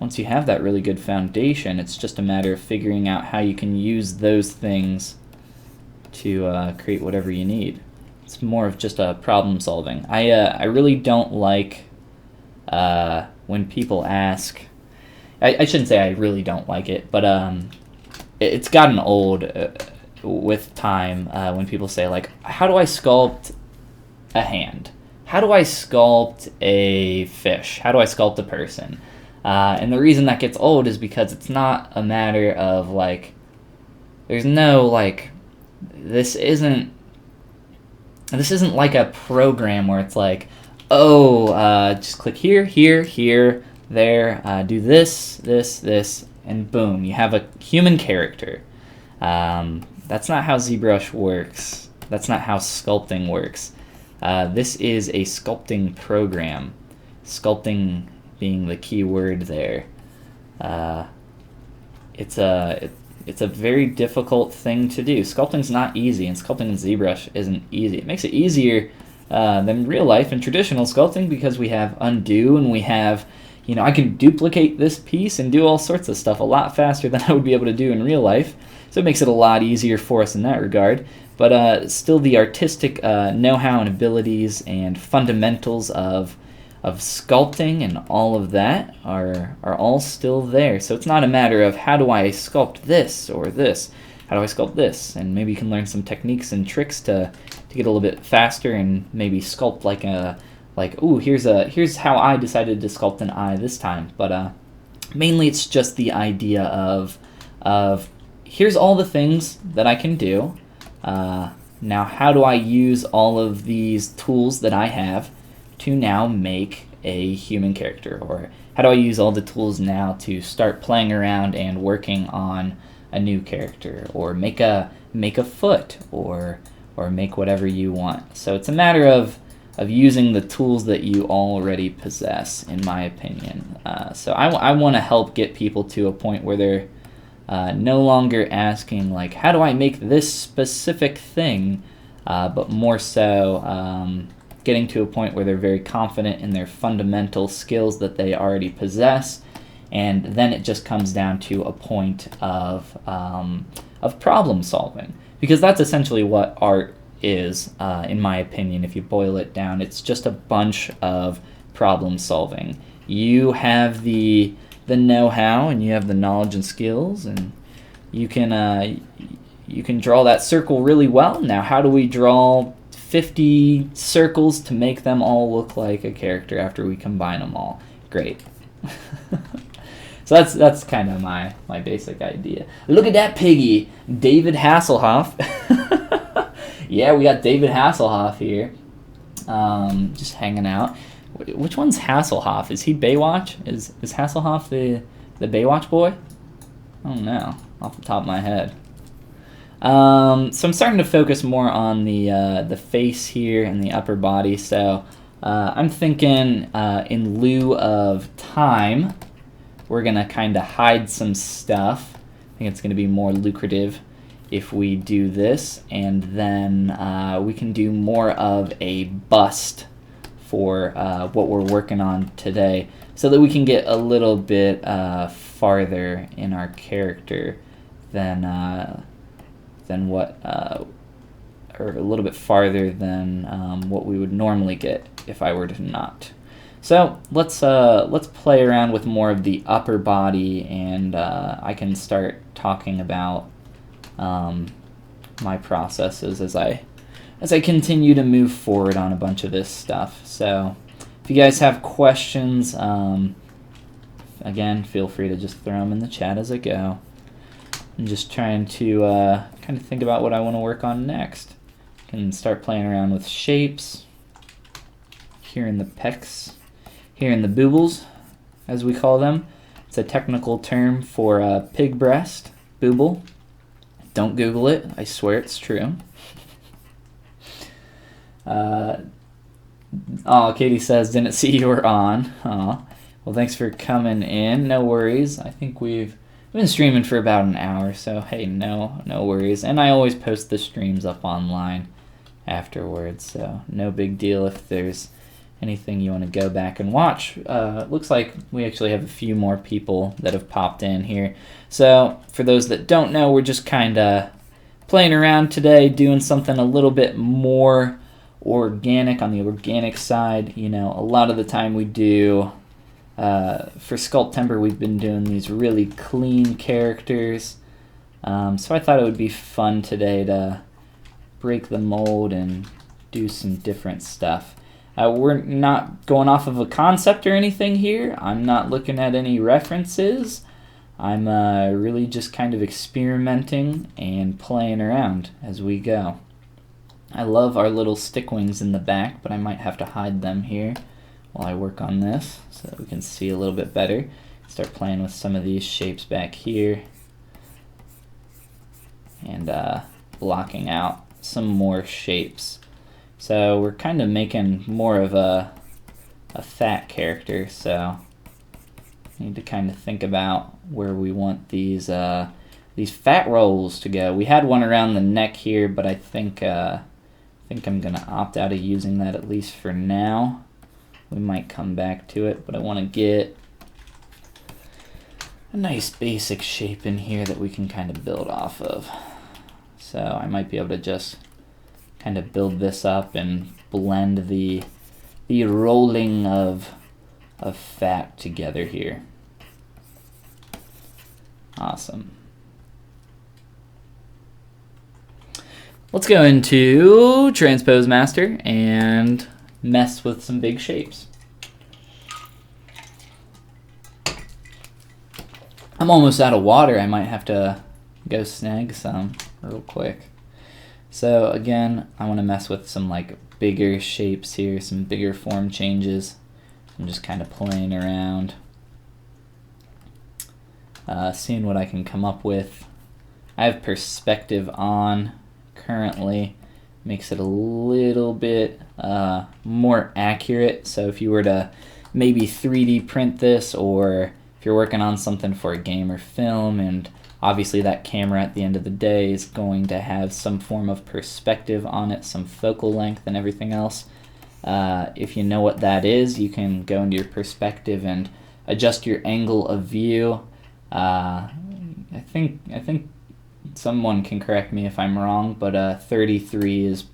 have that really good foundation, it's just a matter of figuring out how you can use those things to create whatever you need. It's more of just a problem solving. I really don't like when people ask. I shouldn't say I really don't like it, but it's gotten old with time when people say, like, how do I sculpt a hand? How do I sculpt a fish? How do I sculpt a person? And the reason that gets old is because it's not a matter of, like, there's no, like, this isn't like a program where it's like, oh, just click here, here, here, there, do this, this, and boom, you have a human character. That's not how ZBrush works. That's not how sculpting works. This is a sculpting program. Sculpting being the key word there. It's a very difficult thing to do. Sculpting's not easy, and sculpting in ZBrush isn't easy. It makes it easier than real life and traditional sculpting because we have undo, and we have, I can duplicate this piece and do all sorts of stuff a lot faster than I would be able to do in real life. So it makes it a lot easier for us in that regard. But still, the artistic know-how and abilities and fundamentals of sculpting and all of that are all still there. So it's not a matter of how do I sculpt this or this, how do I sculpt this, and maybe you can learn some techniques and tricks to get a little bit faster and maybe sculpt ooh, here's how I decided to sculpt an eye this time. But mainly it's just the idea of here's all the things that I can do. Now how do I use all of these tools that I have to now make a human character, or how do I use all the tools now to start playing around and working on a new character, or make a foot, or make whatever you want. So it's a matter of using the tools that you already possess, in my opinion. So I want to help get people to a point where they're no longer asking, like, how do I make this specific thing, but more so getting to a point where they're very confident in their fundamental skills that they already possess, and then it just comes down to a point of problem solving, because that's essentially what art is, in my opinion. If you boil it down, it's just a bunch of problem solving. You have the the know-how and you have the knowledge and skills, and you can draw that circle really well. Now, how do we draw 50 circles to make them all look like a character after we combine them all? Great. So that's kind of my basic idea. Look at that piggy, David Hasselhoff. Yeah, we got David Hasselhoff here, just hanging out. Which one's Hasselhoff? Is he Baywatch? Is Hasselhoff the Baywatch boy? I don't know, off the top of my head. So I'm starting to focus more on the face here and the upper body. So I'm thinking in lieu of time, we're going to kind of hide some stuff. I think it's going to be more lucrative if we do this, and then we can do more of a bust for what we're working on today, so that we can get a little bit farther in our character than what, or a little bit farther than what we would normally get if I were to not. So let's play around with more of the upper body, and I can start talking about my processes as I continue to move forward on a bunch of this stuff. So if you guys have questions, again, feel free to just throw them in the chat as I go. I'm just trying to kind of think about what I want to work on next. I can start playing around with shapes here in the pecs. Here in the boobles, as we call them. It's a technical term for pig breast, booble. Don't Google it, I swear it's true. Oh, Katie says, didn't see you were on. Oh, well, thanks for coming in. No worries. I think we've been streaming for about an hour, so hey, no worries. And I always post the streams up online afterwards, so no big deal if there's anything you want to go back and watch. Looks like we actually have a few more people that have popped in here. So for those that don't know, we're just kind of playing around today, doing something a little bit more organic, on the organic side. You know, a lot of the time we do, for Sculptember, we've been doing these really clean characters. So I thought it would be fun today to break the mold and do some different stuff. We're not going off of a concept or anything here. I'm not looking at any references. I'm really just kind of experimenting and playing around as we go. I love our little stick wings in the back, but I might have to hide them here while I work on this so that we can see a little bit better. Start playing with some of these shapes back here and blocking out some more shapes. So we're kind of making more of a fat character, so need to kind of think about where we want these fat rolls to go. We had one around the neck here, but I think I'm gonna opt out of using that, at least for now. We might come back to it, but I want to get a nice basic shape in here that we can kind of build off of. So I might be able to just kind of build this up and blend the rolling of fat together here. Awesome. Let's go into Transpose Master and mess with some big shapes. I'm almost out of water. I might have to go snag some real quick. So again, I want to mess with some like bigger shapes here, some bigger form changes. I'm just kind of playing around, seeing what I can come up with. I have perspective on currently, makes it a little bit more accurate. So if you were to maybe 3D print this, or if you're working on something for a game or film, and obviously that camera at the end of the day is going to have some form of perspective on it, some focal length and everything else. If you know what that is, you can go into your perspective and adjust your angle of view. I think someone can correct me if I'm wrong, but 33 is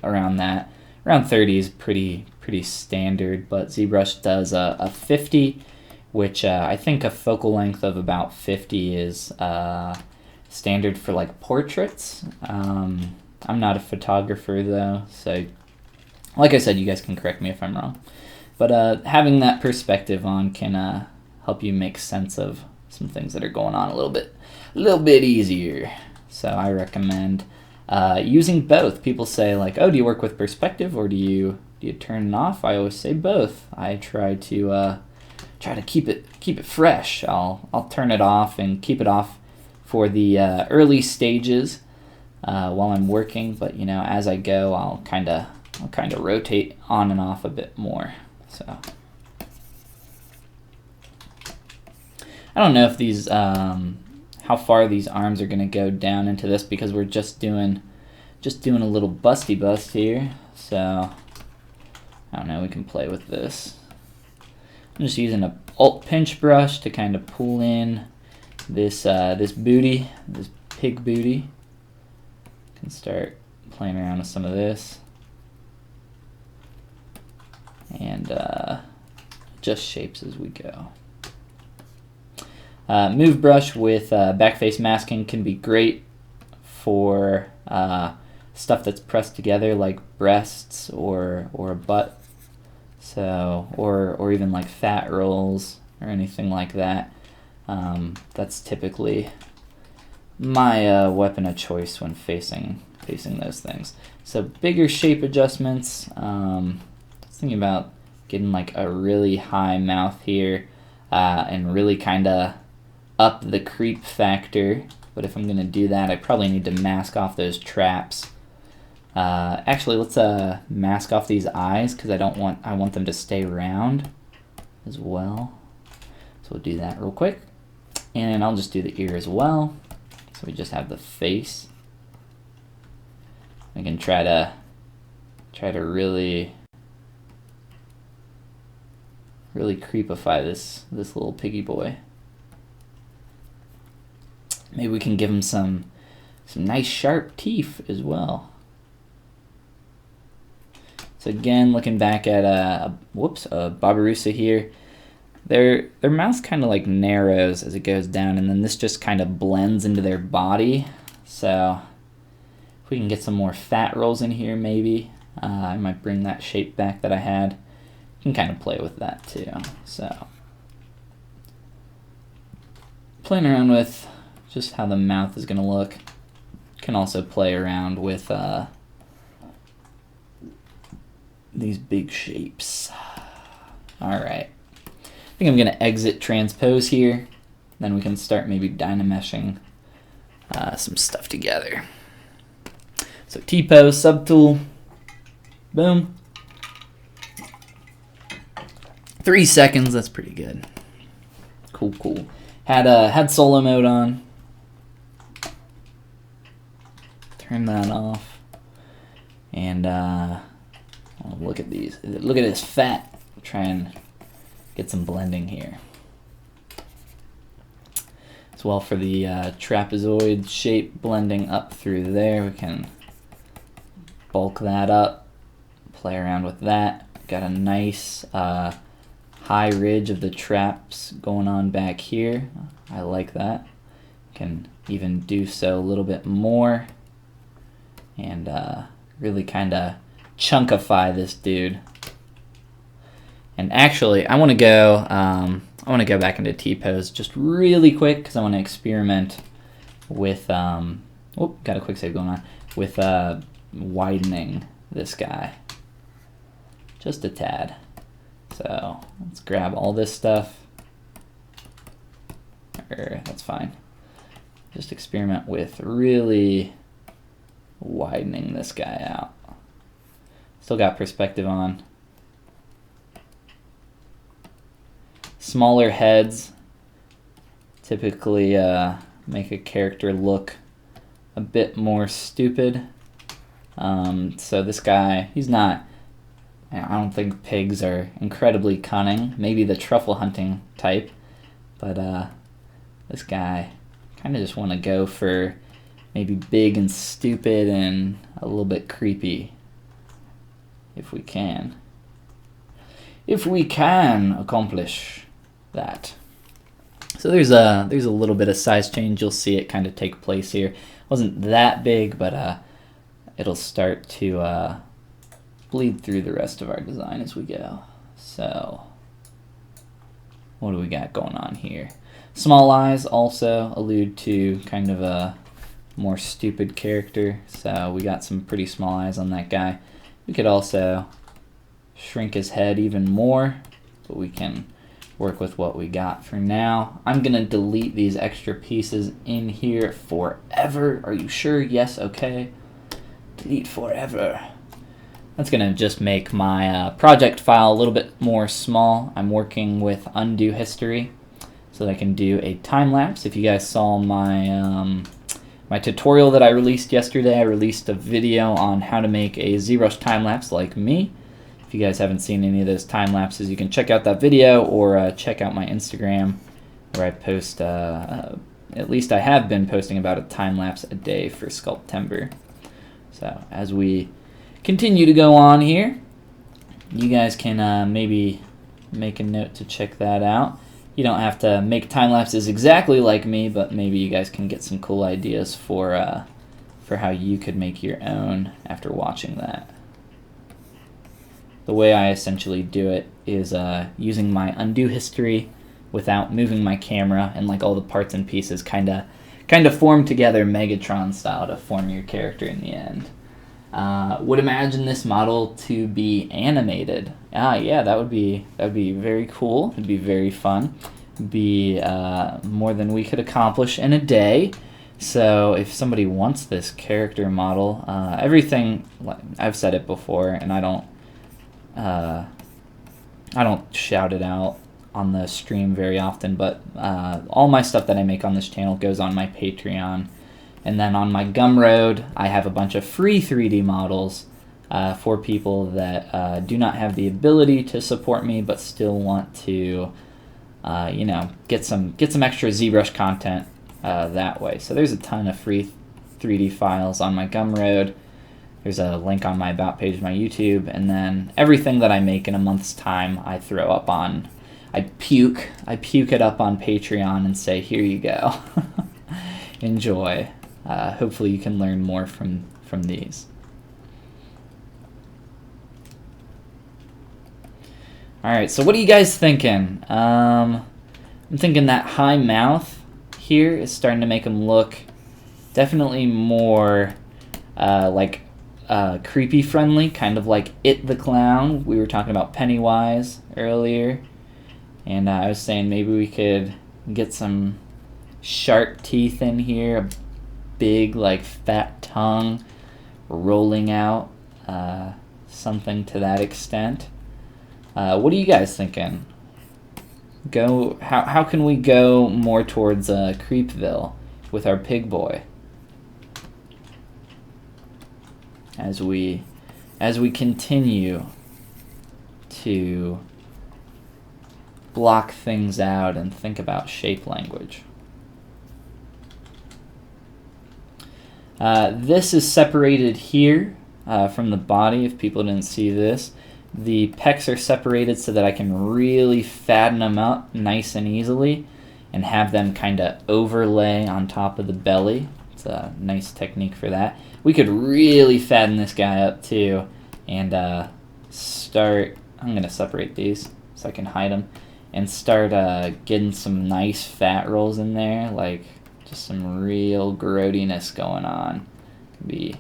around that. Around 30 is pretty standard, but ZBrush does a 50, which I think a focal length of about 50 is standard for like portraits. I'm not a photographer though, so like I said, you guys can correct me if I'm wrong. But having that perspective on can help you make sense of some things that are going on a little bit easier. So I recommend using both. People say like, oh, do you work with perspective or do you turn it off? I always say both. I try to keep it fresh. I'll turn it off and keep it off for the early stages while I'm working, but you know, as I go, I'll kind of rotate on and off a bit more. So I don't know if these how far these arms are going to go down into this, because we're just doing a little busty bust here. So I don't know, we can play with this. I'm just using a alt pinch brush to kind of pull in this booty, this pig booty. Can start playing around with some of this, and just shapes as we go. Move brush with backface masking can be great for stuff that's pressed together, like breasts or a butt. So or even like fat rolls or anything like that. That's typically my weapon of choice when facing those things. So bigger shape adjustments. I was thinking about getting like a really high mouth here and really kind of up the creep factor. But if I'm going to do that, I probably need to mask off those traps. Actually, let's mask off these eyes, because I want them to stay round as well. So we'll do that real quick, and I'll just do the ear as well. So we just have the face. We can try to really creepify this little piggy boy. Maybe we can give him some nice sharp teeth as well. So again, looking back at a Barbarossa here, their mouth kind of like narrows as it goes down, and then this just kind of blends into their body. So if we can get some more fat rolls in here, maybe I might bring that shape back that I had. You can kind of play with that too. So playing around with just how the mouth is going to look. Can also play around with these big shapes. All right. I think I'm going to exit transpose here. Then we can start maybe dynameshing some stuff together. So T-pose, subtool, boom. 3 seconds, that's pretty good. Cool. Had solo mode on. Turn that off. And look at these. Look at this fat. Try and get some blending here. As well for the trapezoid shape blending up through there, we can bulk that up, play around with that. Got a nice high ridge of the traps going on back here. I like that. Can even do so a little bit more and really kind of chunkify this dude. And actually, I want to go back into T-pose just really quick, because I want to experiment with got a quick save going on with widening this guy just a tad. So let's grab all this stuff. That's fine. Just experiment with really widening this guy out. Still got perspective on. Smaller heads typically make a character look a bit more stupid. So this guy, he's not, I don't think pigs are incredibly cunning. Maybe the truffle hunting type. But this guy, kind of just want to go for maybe big and stupid and a little bit creepy. If we can accomplish. that. So there's a little bit of size change. You'll see it kind of take place here. It wasn't that big, but it'll start to bleed through the rest of our design as we go. So what do we got going on here? Small eyes also allude to kind of a more stupid character. So we got some pretty small eyes on that guy. We could also shrink his head even more, but we can work with what we got for now. I'm gonna delete these extra pieces in here forever. Are you sure? Yes, okay. Delete forever. That's gonna just make my project file a little bit more small. I'm working with undo history so that I can do a time lapse. If you guys saw my my tutorial that I released yesterday, I released a video on how to make a ZBrush time lapse like me. If you guys haven't seen any of those time lapses, you can check out that video or check out my Instagram where I post, at least I have been posting about a time lapse a day for Sculptember. So as we continue to go on here, you guys can maybe make a note to check that out. You don't have to make time lapses exactly like me, but maybe you guys can get some cool ideas for how you could make your own after watching that. The way I essentially do it is using my undo history without moving my camera, and like all the parts and pieces kind of form together Megatron style to form your character in the end. Would imagine this model to be animated. Yeah, that would be very cool. It'd be very fun. It'd be more than we could accomplish in a day. So if somebody wants this character model, everything, I've said it before, and I don't shout it out on the stream very often, but all my stuff that I make on this channel goes on my Patreon. And then on my Gumroad, I have a bunch of free 3D models for people that do not have the ability to support me, but still want to, you know, get some extra ZBrush content that way. So there's a ton of free 3D files on my Gumroad. There's a link on my About page of my YouTube, and then everything that I make in a month's time, I throw up on. I puke it up on Patreon and say, here you go, enjoy. Hopefully you can learn more from these. All right, so what are you guys thinking? I'm thinking that high mouth here is starting to make him look definitely more like creepy friendly, kind of like It the Clown. We were talking about Pennywise earlier, and I was saying maybe we could get some sharp teeth in here, a big like fat tongue rolling out, something to that extent. What are you guys thinking? How can we go more towards Creepville with our pig boy as we continue to block things out and think about shape language? This is separated here from the body, if people didn't see this. The pecs are separated so that I can really fatten them up nice and easily and have them kind of overlay on top of the belly. It's a nice technique for that. We could really fatten this guy up too and start, I'm going to separate these so I can hide them, and start getting some nice fat rolls in there, like just some real grody-ness going on. Be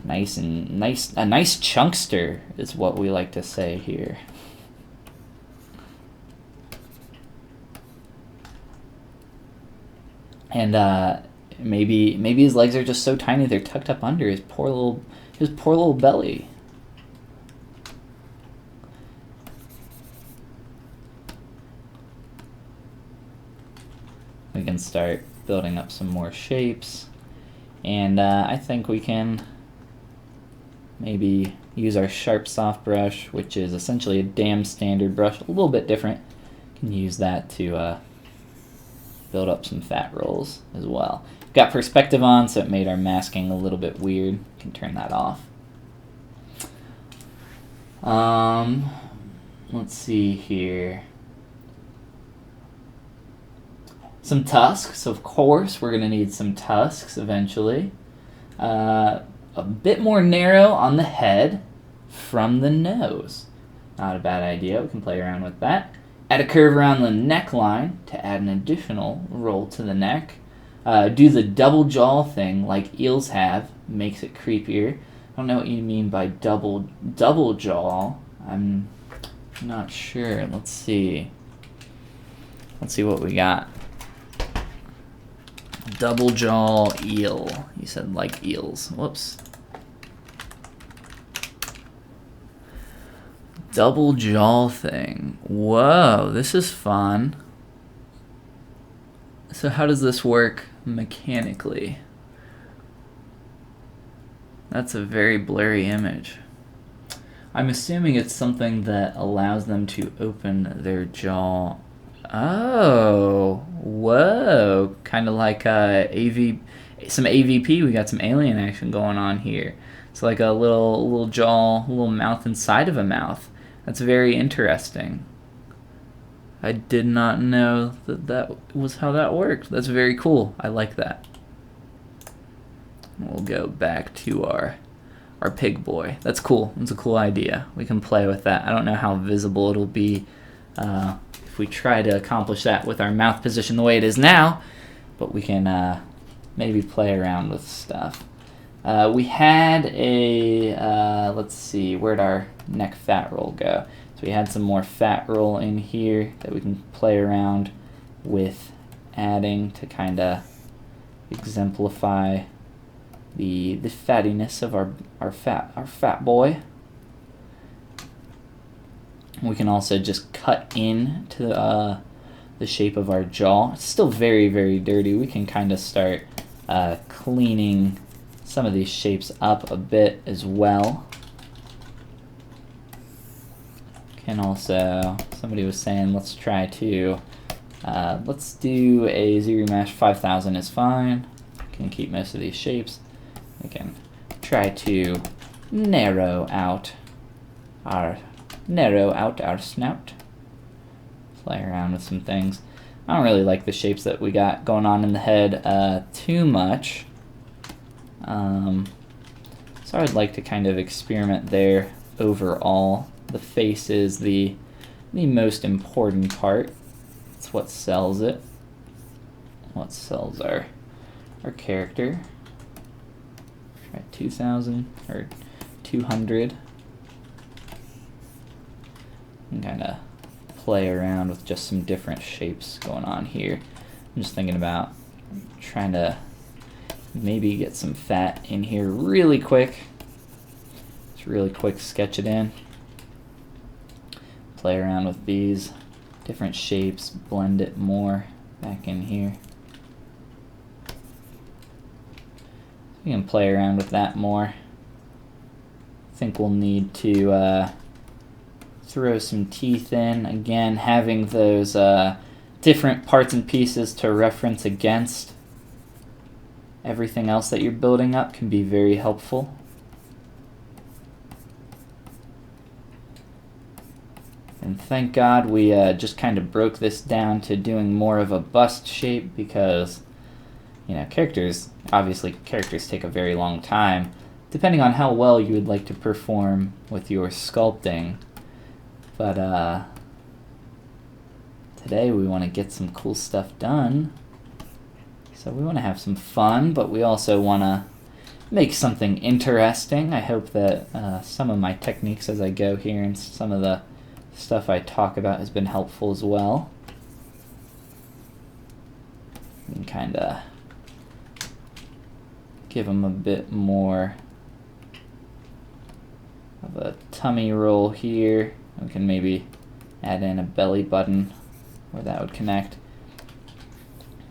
a nice chunkster is what we like to say here. And maybe his legs are just so tiny they're tucked up under his poor little belly. We can start building up some more shapes, and I think we can maybe use our sharp soft brush, which is essentially a damn standard brush, a little bit different. Can use that to build up some fat rolls as well. Got perspective on, so it made our masking a little bit weird. Can turn that off. Let's see here. some tusks. Of course, we're going to need some tusks eventually. A bit more narrow on the head from the nose. Not a bad idea. We can play around with that. Add a curve around the neckline to add an additional roll to the neck. Do the double jaw thing like eels have. Makes it creepier. I don't know what you mean by double jaw. I'm not sure. Let's see. Let's see what we got. Double jaw eel. You said like eels. Whoops. Double jaw thing. Whoa, this is fun. So how does this work mechanically? That's a very blurry image. I'm assuming it's something that allows them to open their jaw. Oh, whoa. Kind of like some AVP. We got some alien action going on here. It's like a little jaw, little mouth inside of a mouth. That's very interesting. I did not know that was how that worked. That's very cool. I like that. We'll go back to our pig boy. That's cool. It's a cool idea. We can play with that. I don't know how visible it'll be if we try to accomplish that with our mouth position the way it is now, but we can maybe play around with stuff. We had a, let's see, where'd our neck fat roll go? So we had some more fat roll in here that we can play around with adding to kind of exemplify the fattiness of our fat boy. We can also just cut in to the shape of our jaw. It's still very, very dirty. We can kind of start cleaning some of these shapes up a bit as well. Can also, somebody was saying, let's try to, let's do a ZBrush 5000 is fine. Can keep most of these shapes. We can try to narrow out our snout. Play around with some things. I don't really like the shapes that we got going on in the head too much. So I'd like to kind of experiment there overall. The face is the most important part. It's what sells it. What sells our character. Try 2000 or 200. And kind of play around with just some different shapes going on here. I'm just thinking about trying to maybe get some fat in here really quick. Just really quick sketch it in. Play around with these different shapes, blend it more back in here. We can play around with that more. I think we'll need to throw some teeth in. Again, having those different parts and pieces to reference against everything else that you're building up can be very helpful. And thank God we just kind of broke this down to doing more of a bust shape because, you know, characters take a very long time, depending on how well you would like to perform with your sculpting. But today we want to get some cool stuff done. So we want to have some fun, but we also want to make something interesting. I hope that some of my techniques as I go here and some of the stuff I talk about has been helpful as well. And kind of give them a bit more of a tummy roll here. We can maybe add in a belly button where that would connect.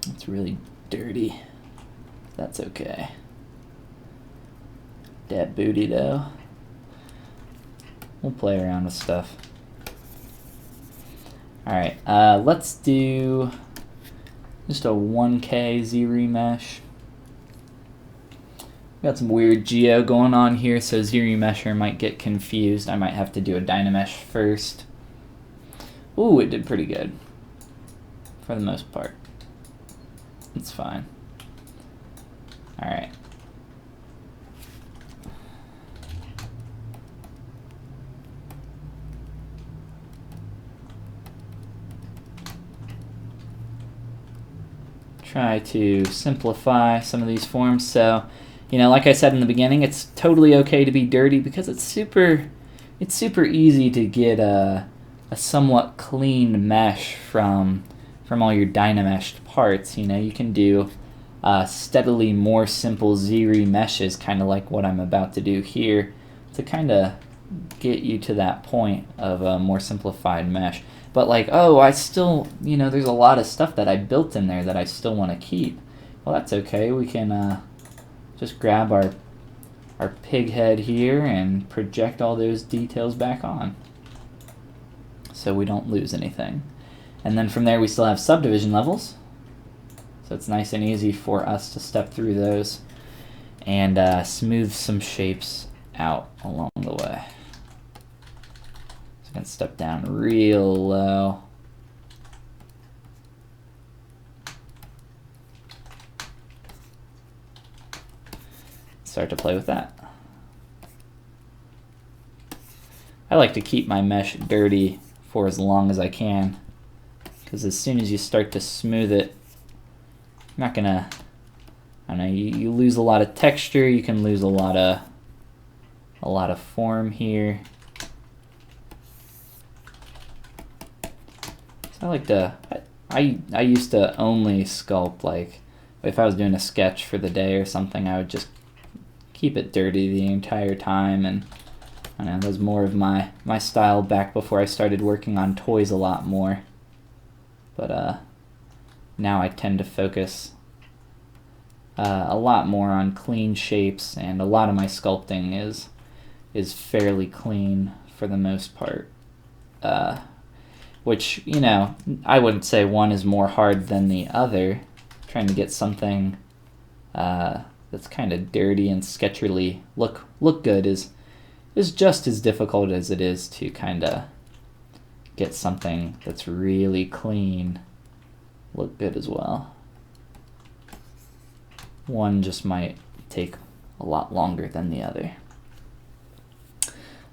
It's really dirty. That's okay. Dead booty though. We'll play around with stuff. Alright, let's do just a 1K ZBrush. Got some weird geo going on here, so ZBrusher might get confused. I might have to do a Dynamesh first. Ooh, it did pretty good. For the most part. That's fine. All right. Try to simplify some of these forms. So, like I said in the beginning, it's totally okay to be dirty because it's super easy to get a somewhat clean mesh from all your Dynameshed parts. You can do steadily more simple Z-meshes, kind of like what I'm about to do here, to kind of get you to that point of a more simplified mesh. But like, oh, I still, there's a lot of stuff that I built in there that I still want to keep. Well, that's okay. We can just grab our pig head here and project all those details back on so we don't lose anything. And then from there we still have subdivision levels. So it's nice and easy for us to step through those and smooth some shapes out along the way. So I'm going to step down real low. Start to play with that. I like to keep my mesh dirty for as long as I can, because as soon as you start to smooth it, you're not gonna, I don't know, you lose a lot of texture, you can lose a lot of form here. So I like to, I used to only sculpt, like if I was doing a sketch for the day or something, I would just keep it dirty the entire time, and I don't know, that was more of my style back before I started working on toys a lot more. But now I tend to focus a lot more on clean shapes, and a lot of my sculpting is fairly clean for the most part. Which, I wouldn't say one is more hard than the other. Trying to get something that's kind of dirty and sketchily look good is just as difficult as it is to kind of get something that's really clean look good as well. One just might take a lot longer than the other.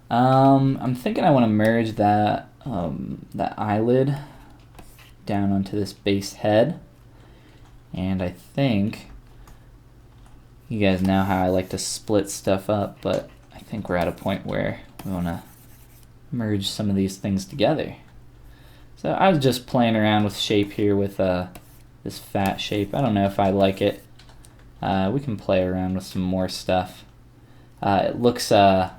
I'm thinking I want to merge that eyelid down onto this base head, and I think you guys know how I like to split stuff up, but I think we're at a point where we want to merge some of these things together. So I was just playing around with shape here with this fat shape. I don't know if I like it. We can play around with some more stuff. It looks that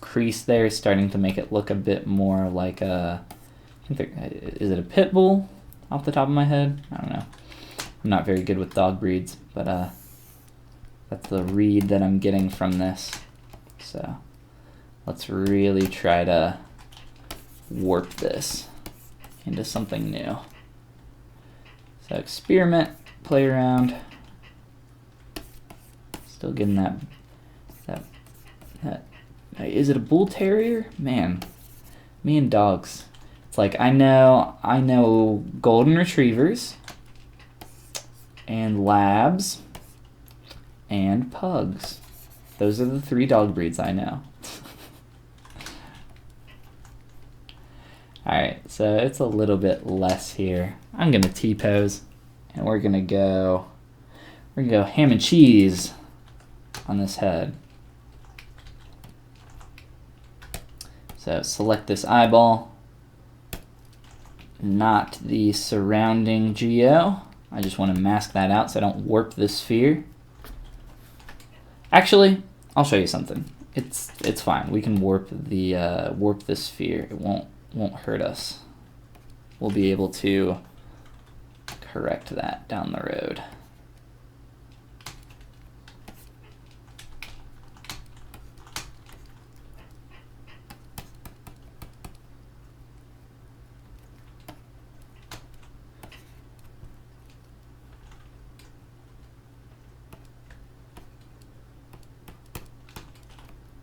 crease there is starting to make it look a bit more like a, is it a pit bull off the top of my head? I don't know. I'm not very good with dog breeds, but that's the read that I'm getting from this. So let's really try to warp this into something new. So experiment, play around. Still getting that. Is it a bull terrier? Man, me and dogs. It's like I know golden retrievers and labs and pugs. Those are the 3 dog breeds I know. Alright, so it's a little bit less here. I'm gonna T-pose, and we're gonna go ham and cheese on this head. So select this eyeball, not the surrounding geo. I just want to mask that out so I don't warp the sphere. Actually, I'll show you something. It's fine. We can warp the sphere. It won't hurt us. We'll be able to correct that down the road.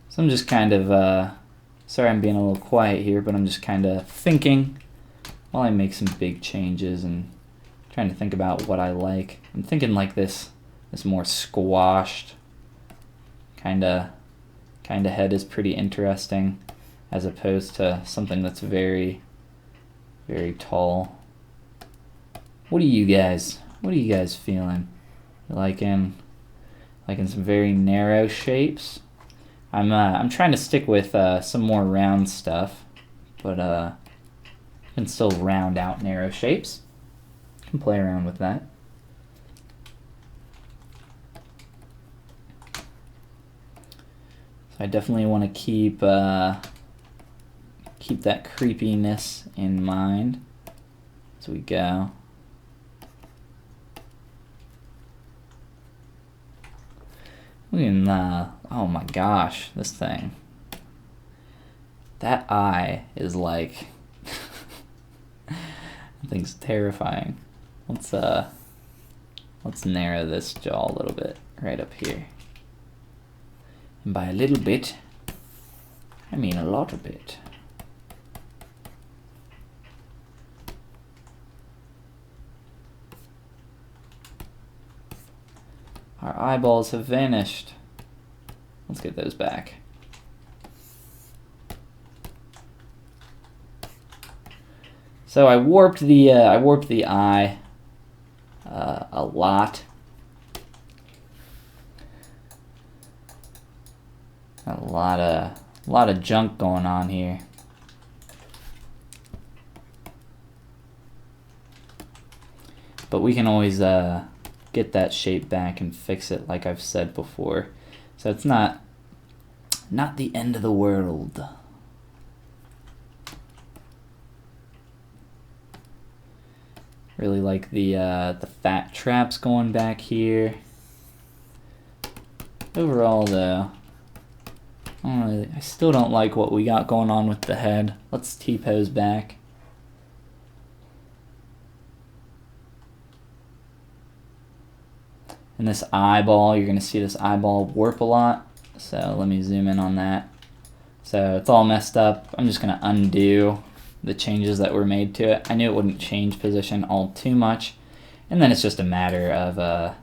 So I'm just kind of, sorry I'm being a little quiet here, but I'm just kind of thinking while I make some big changes and Trying to think about what I like. I'm thinking like this more squashed kind of head is pretty interesting, as opposed to something that's very, very tall. What are you guys feeling? You liking some very narrow shapes? I'm trying to stick with some more round stuff, but can still round out narrow shapes. Can play around with that. So I definitely want to keep that creepiness in mind as we go. Oh my gosh, this thing. That eye is like, that thing's terrifying. Let's narrow this jaw a little bit right up here. And by a little bit, I mean a lot of bit. Our eyeballs have vanished. Let's get those back. So I warped the eye a lot. A lot of junk going on here. But we can always get that shape back and fix it, like I've said before. So it's not the end of the world. Really like the fat traps going back here. Overall, though, I still don't like what we got going on with the head. Let's T-pose back. And this eyeball, you're going to see this eyeball warp a lot. So let me zoom in on that. So it's all messed up. I'm just going to undo the changes that were made to it. I knew it wouldn't change position all too much. And then it's just a matter of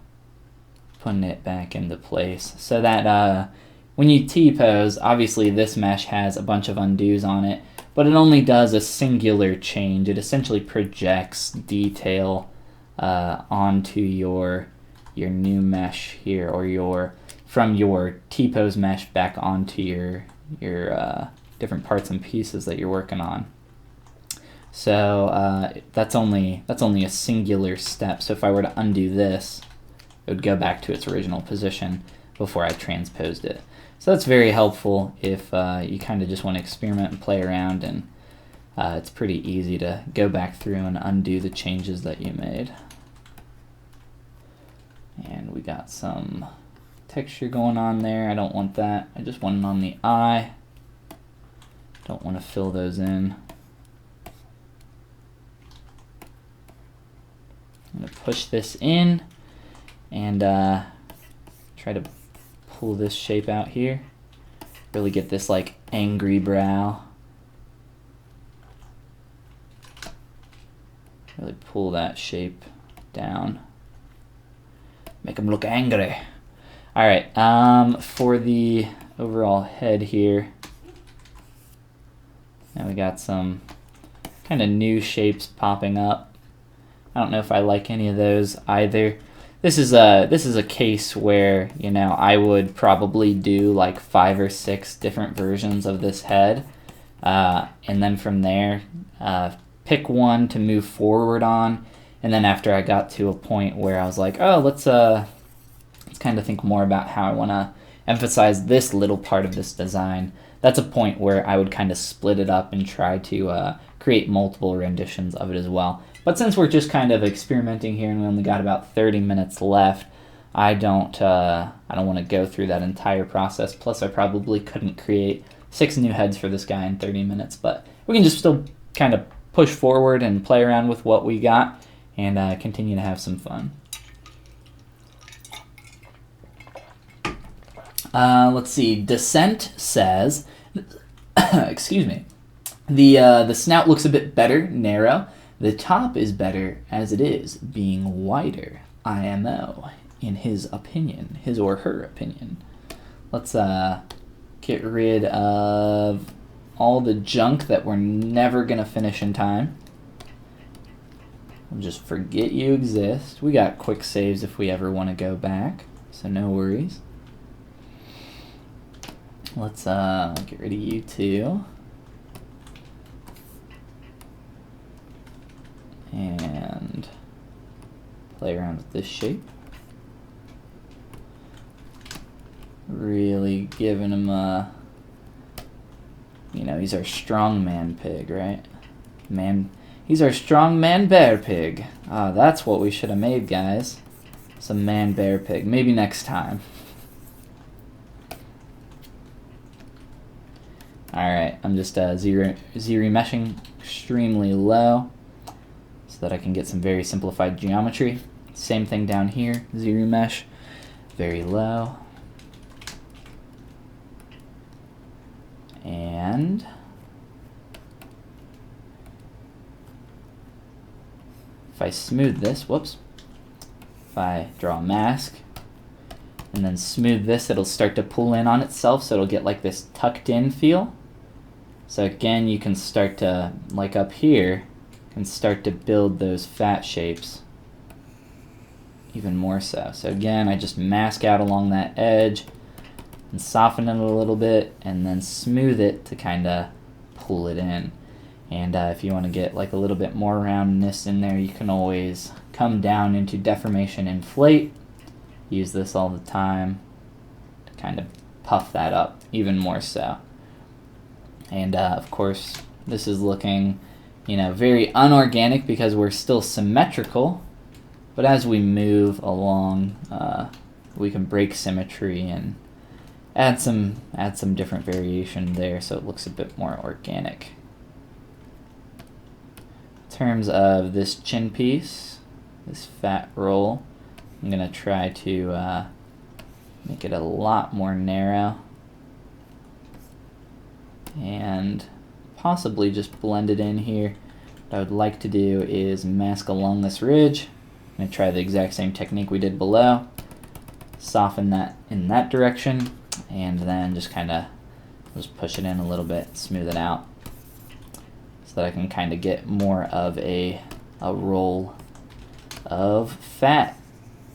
putting it back into place. So that when you T-pose, obviously this mesh has a bunch of undos on it, but it only does a singular change. It essentially projects detail onto your new mesh here, or from your T-pose mesh back onto your different parts and pieces that you're working on. So that's only a singular step. So if I were to undo this, it would go back to its original position before I transposed it. So that's very helpful if you kind of just want to experiment and play around, and it's pretty easy to go back through and undo the changes that you made. And we got some texture going on there. I don't want that. I just want it on the eye. Don't want to fill those in. I'm going to push this in and try to pull this shape out here. Really get this like angry brow. Really pull that shape down. Make him look angry. All right, for the overall head here, now we got some kind of new shapes popping up. I don't know if I like any of those either. This is a case where, you know, I would probably do like 5 or 6 different versions of this head, and then from there pick one to move forward on. And then after I got to a point where I was like, oh, let's kind of think more about how I want to emphasize this little part of this design. That's a point where I would kind of split it up and try to create multiple renditions of it as well. But since we're just kind of experimenting here and we only got about 30 minutes left, I don't want to go through that entire process. Plus, I probably couldn't create 6 new heads for this guy in 30 minutes. But we can just still kind of push forward and play around with what we got and continue to have some fun. Let's see. Descent says, excuse me, the snout looks a bit better, narrow. The top is better as it is, being wider, IMO, in his opinion, his or her opinion. Let's get rid of all the junk that we're never gonna finish in time. We'll just forget you exist. We got quick saves if we ever want to go back, so no worries. Let's get rid of you too. And play around with this shape. Really giving him a, you know, he's our strong man pig, right? He's our strong man bear pig. That's what we should have made, guys. Some man bear pig. Maybe next time. Alright, I'm just Z-remeshing extremely low so that I can get some very simplified geometry. Same thing down here, Z-remesh, very low. And if I smooth this, whoops, if I draw a mask and then smooth this, it'll start to pull in on itself, so it'll get like this tucked in feel. So again, you can start to, like up here, can start to build those fat shapes even more so. So again, I just mask out along that edge and soften it a little bit and then smooth it to kind of pull it in. And if you want to get like a little bit more roundness in there, you can always come down into deformation inflate. Use this all the time to kind of puff that up even more so. And of course, this is looking, you know, very unorganic because we're still symmetrical. But as we move along, we can break symmetry and add some different variation there so it looks a bit more organic. In terms of this chin piece, this fat roll, I'm going to try to make it a lot more narrow and possibly just blend it in here. What I would like to do is mask along this ridge. I'm going to try the exact same technique we did below. Soften that in that direction and then just kind of just push it in a little bit, smooth it out so that I can kind of get more of a roll of fat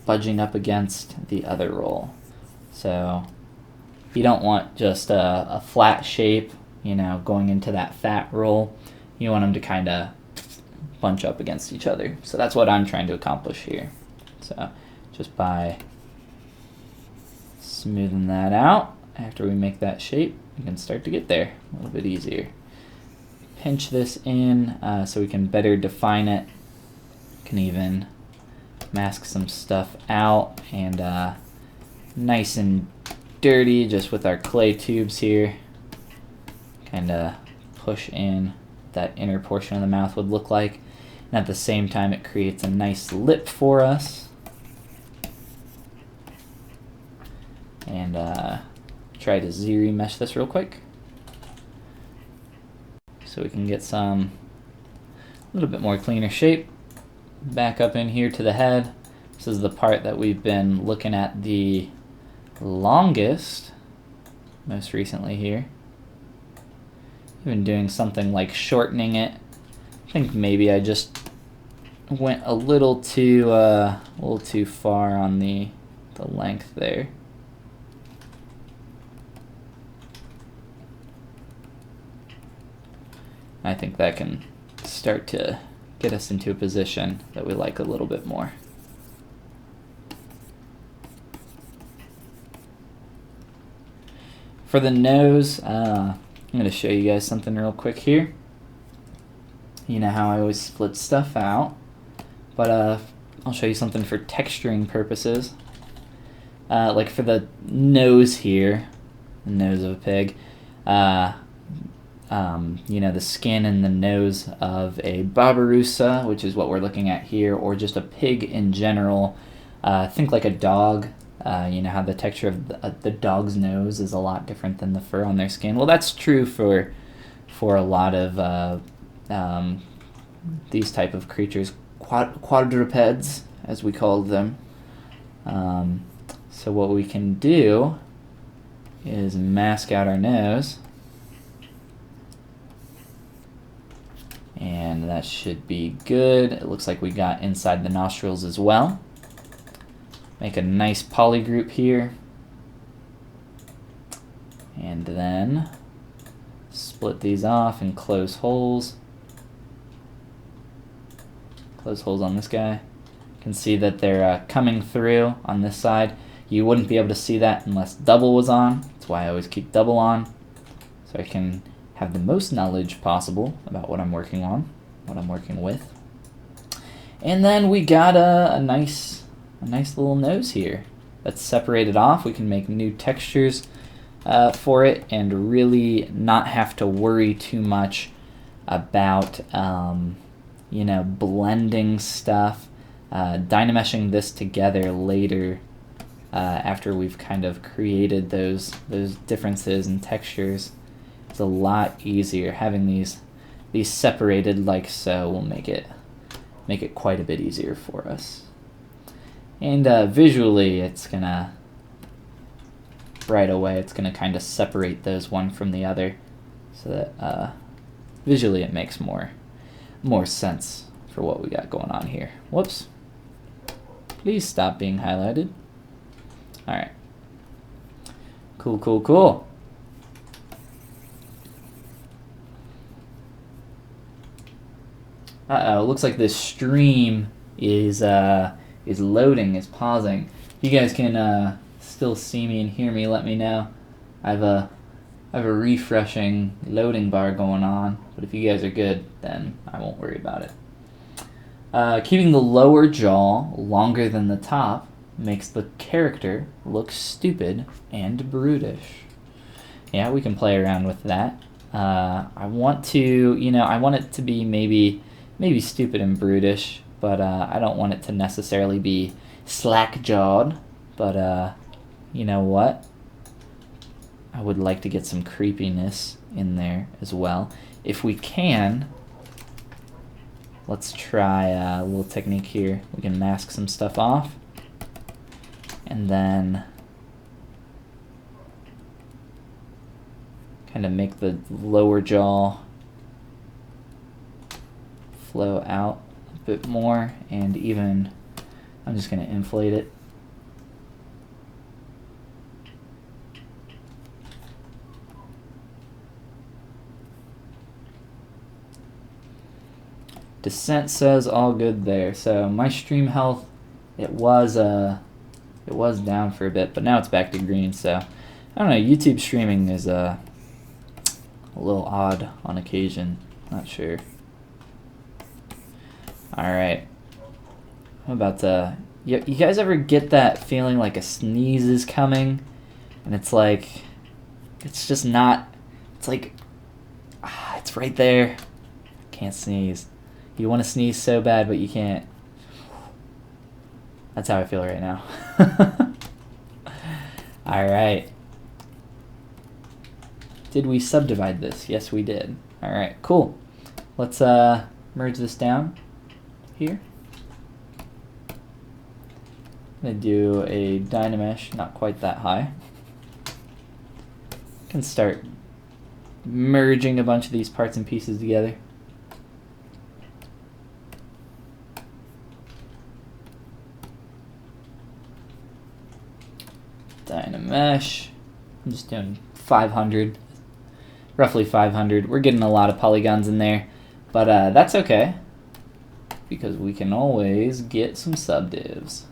budging up against the other roll. So you don't want just a flat shape, you know, going into that fat roll. You want them to kind of bunch up against each other. So that's what I'm trying to accomplish here. So just by smoothing that out, after we make that shape, we can start to get there a little bit easier. Pinch this in so we can better define it. Can even mask some stuff out and nice and dirty just with our clay tubes here. Kind of push in that inner portion of the mouth would look like. And at the same time, it creates a nice lip for us. And try to Z-remesh this real quick so we can get some a little bit more cleaner shape. Back up in here to the head. This is the part that we've been looking at the longest most recently here. I've been doing something like shortening it. I think maybe I just went a little too far on the length there. I think that can start to get us into a position that we like a little bit more. For the nose, I'm going to show you guys something real quick here. You know how I always split stuff out, but I'll show you something for texturing purposes. Like for the nose here, the nose of a pig, you know, the skin and the nose of a Barbaroussa, which is what we're looking at here, or just a pig in general. Think like a dog. You know how the texture of the dog's nose is a lot different than the fur on their skin. Well, that's true for a lot of these type of creatures, quadrupeds, as we called them. So what we can do is mask out our nose. And that should be good. It looks like we got inside the nostrils as well. Make a nice poly group here. And then split these off and close holes. Close holes on this guy. You can see that they're coming through on this side. You wouldn't be able to see that unless double was on. That's why I always keep double on, so I can have the most knowledge possible about what I'm working on, what I'm working with. And then we got a nice little nose here that's separated off. We can make new textures for it and really not have to worry too much about you know, blending stuff, dynameshing this together later after we've kind of created those differences in textures. It's a lot easier. Having these separated like so will make it quite a bit easier for us. And visually, it's gonna right away. It's gonna kind of separate those one from the other, so that visually it makes more sense for what we got going on here. Whoops! Please stop being highlighted. All right. Cool, cool, cool. Looks like this stream is loading, is pausing. If you guys can still see me and hear me, let me know. I have a refreshing loading bar going on, but if you guys are good, then I won't worry about it. Keeping the lower jaw longer than the top makes the character look stupid and brutish. Yeah, we can play around with that. I want it to be maybe stupid and brutish, but I don't want it to necessarily be slack-jawed. But you know what? I would like to get some creepiness in there as well. If we can, let's try a little technique here. We can mask some stuff off, and then kind of make the lower jaw flow out a bit more, and even I'm just going to inflate it. Descent says all good there. So my stream health, it was down for a bit, but now it's back to green. So I don't know. YouTube streaming is a little odd on occasion. Not sure. All right. I'm about to. You guys ever get that feeling like a sneeze is coming, and it's like, it's just not. It's like, it's right there. Can't sneeze. You want to sneeze so bad, but you can't. That's how I feel right now. All right. Did we subdivide this? Yes, we did. All right, cool. Let's merge this down here. I'm going to do a Dynamesh, not quite that high. Can start merging a bunch of these parts and pieces together. Dynamesh. I'm just doing 500, roughly 500. We're getting a lot of polygons in there, but that's okay because we can always get some subdivs.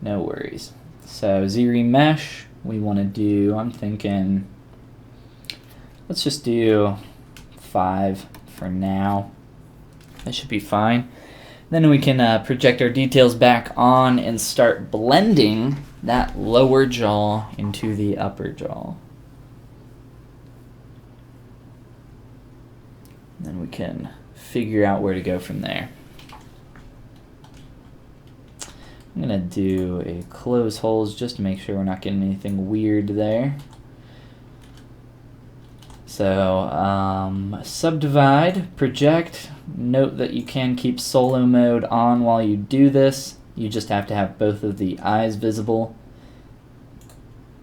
No worries. So ZBrush, we want to do, I'm thinking, let's just do 5 for now. That should be fine. Then we can project our details back on and start blending that lower jaw into the upper jaw. Then we can figure out where to go from there. I'm going to do a close holes just to make sure we're not getting anything weird there. So subdivide, project. Note that you can keep solo mode on while you do this. You just have to have both of the eyes visible.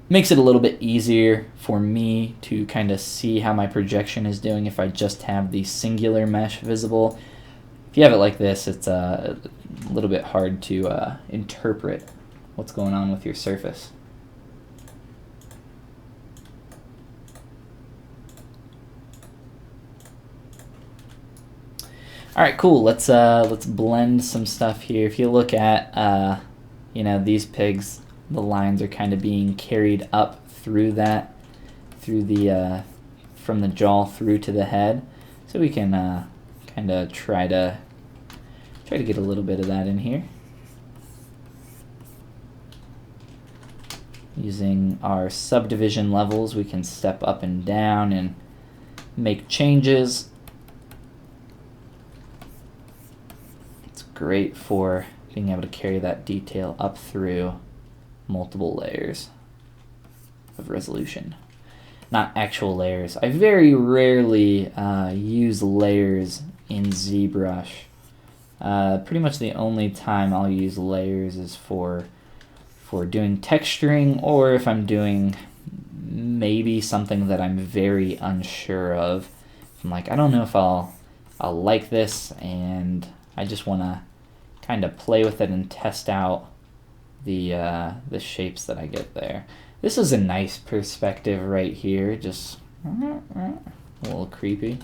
Makes it a little bit easier for me to kind of see how my projection is doing if I just have the singular mesh visible. If you have it like this, it's a little bit hard to interpret what's going on with your surface. All right, cool. Let's blend some stuff here. If you look at you know, these pigs, the lines are kind of being carried up through that, through the from the jaw through to the head. So we can kind of try to get a little bit of that in here. Using our subdivision levels, we can step up and down and make changes. Great for being able to carry that detail up through multiple layers of resolution. Not actual layers. I very rarely use layers in ZBrush. Pretty much the only time I'll use layers is for doing texturing, or if I'm doing maybe something that I'm very unsure of. I'm like, I don't know if I'll like this, and I just want to kind of play with it and test out the shapes that I get there. This is a nice perspective right here, just a little creepy,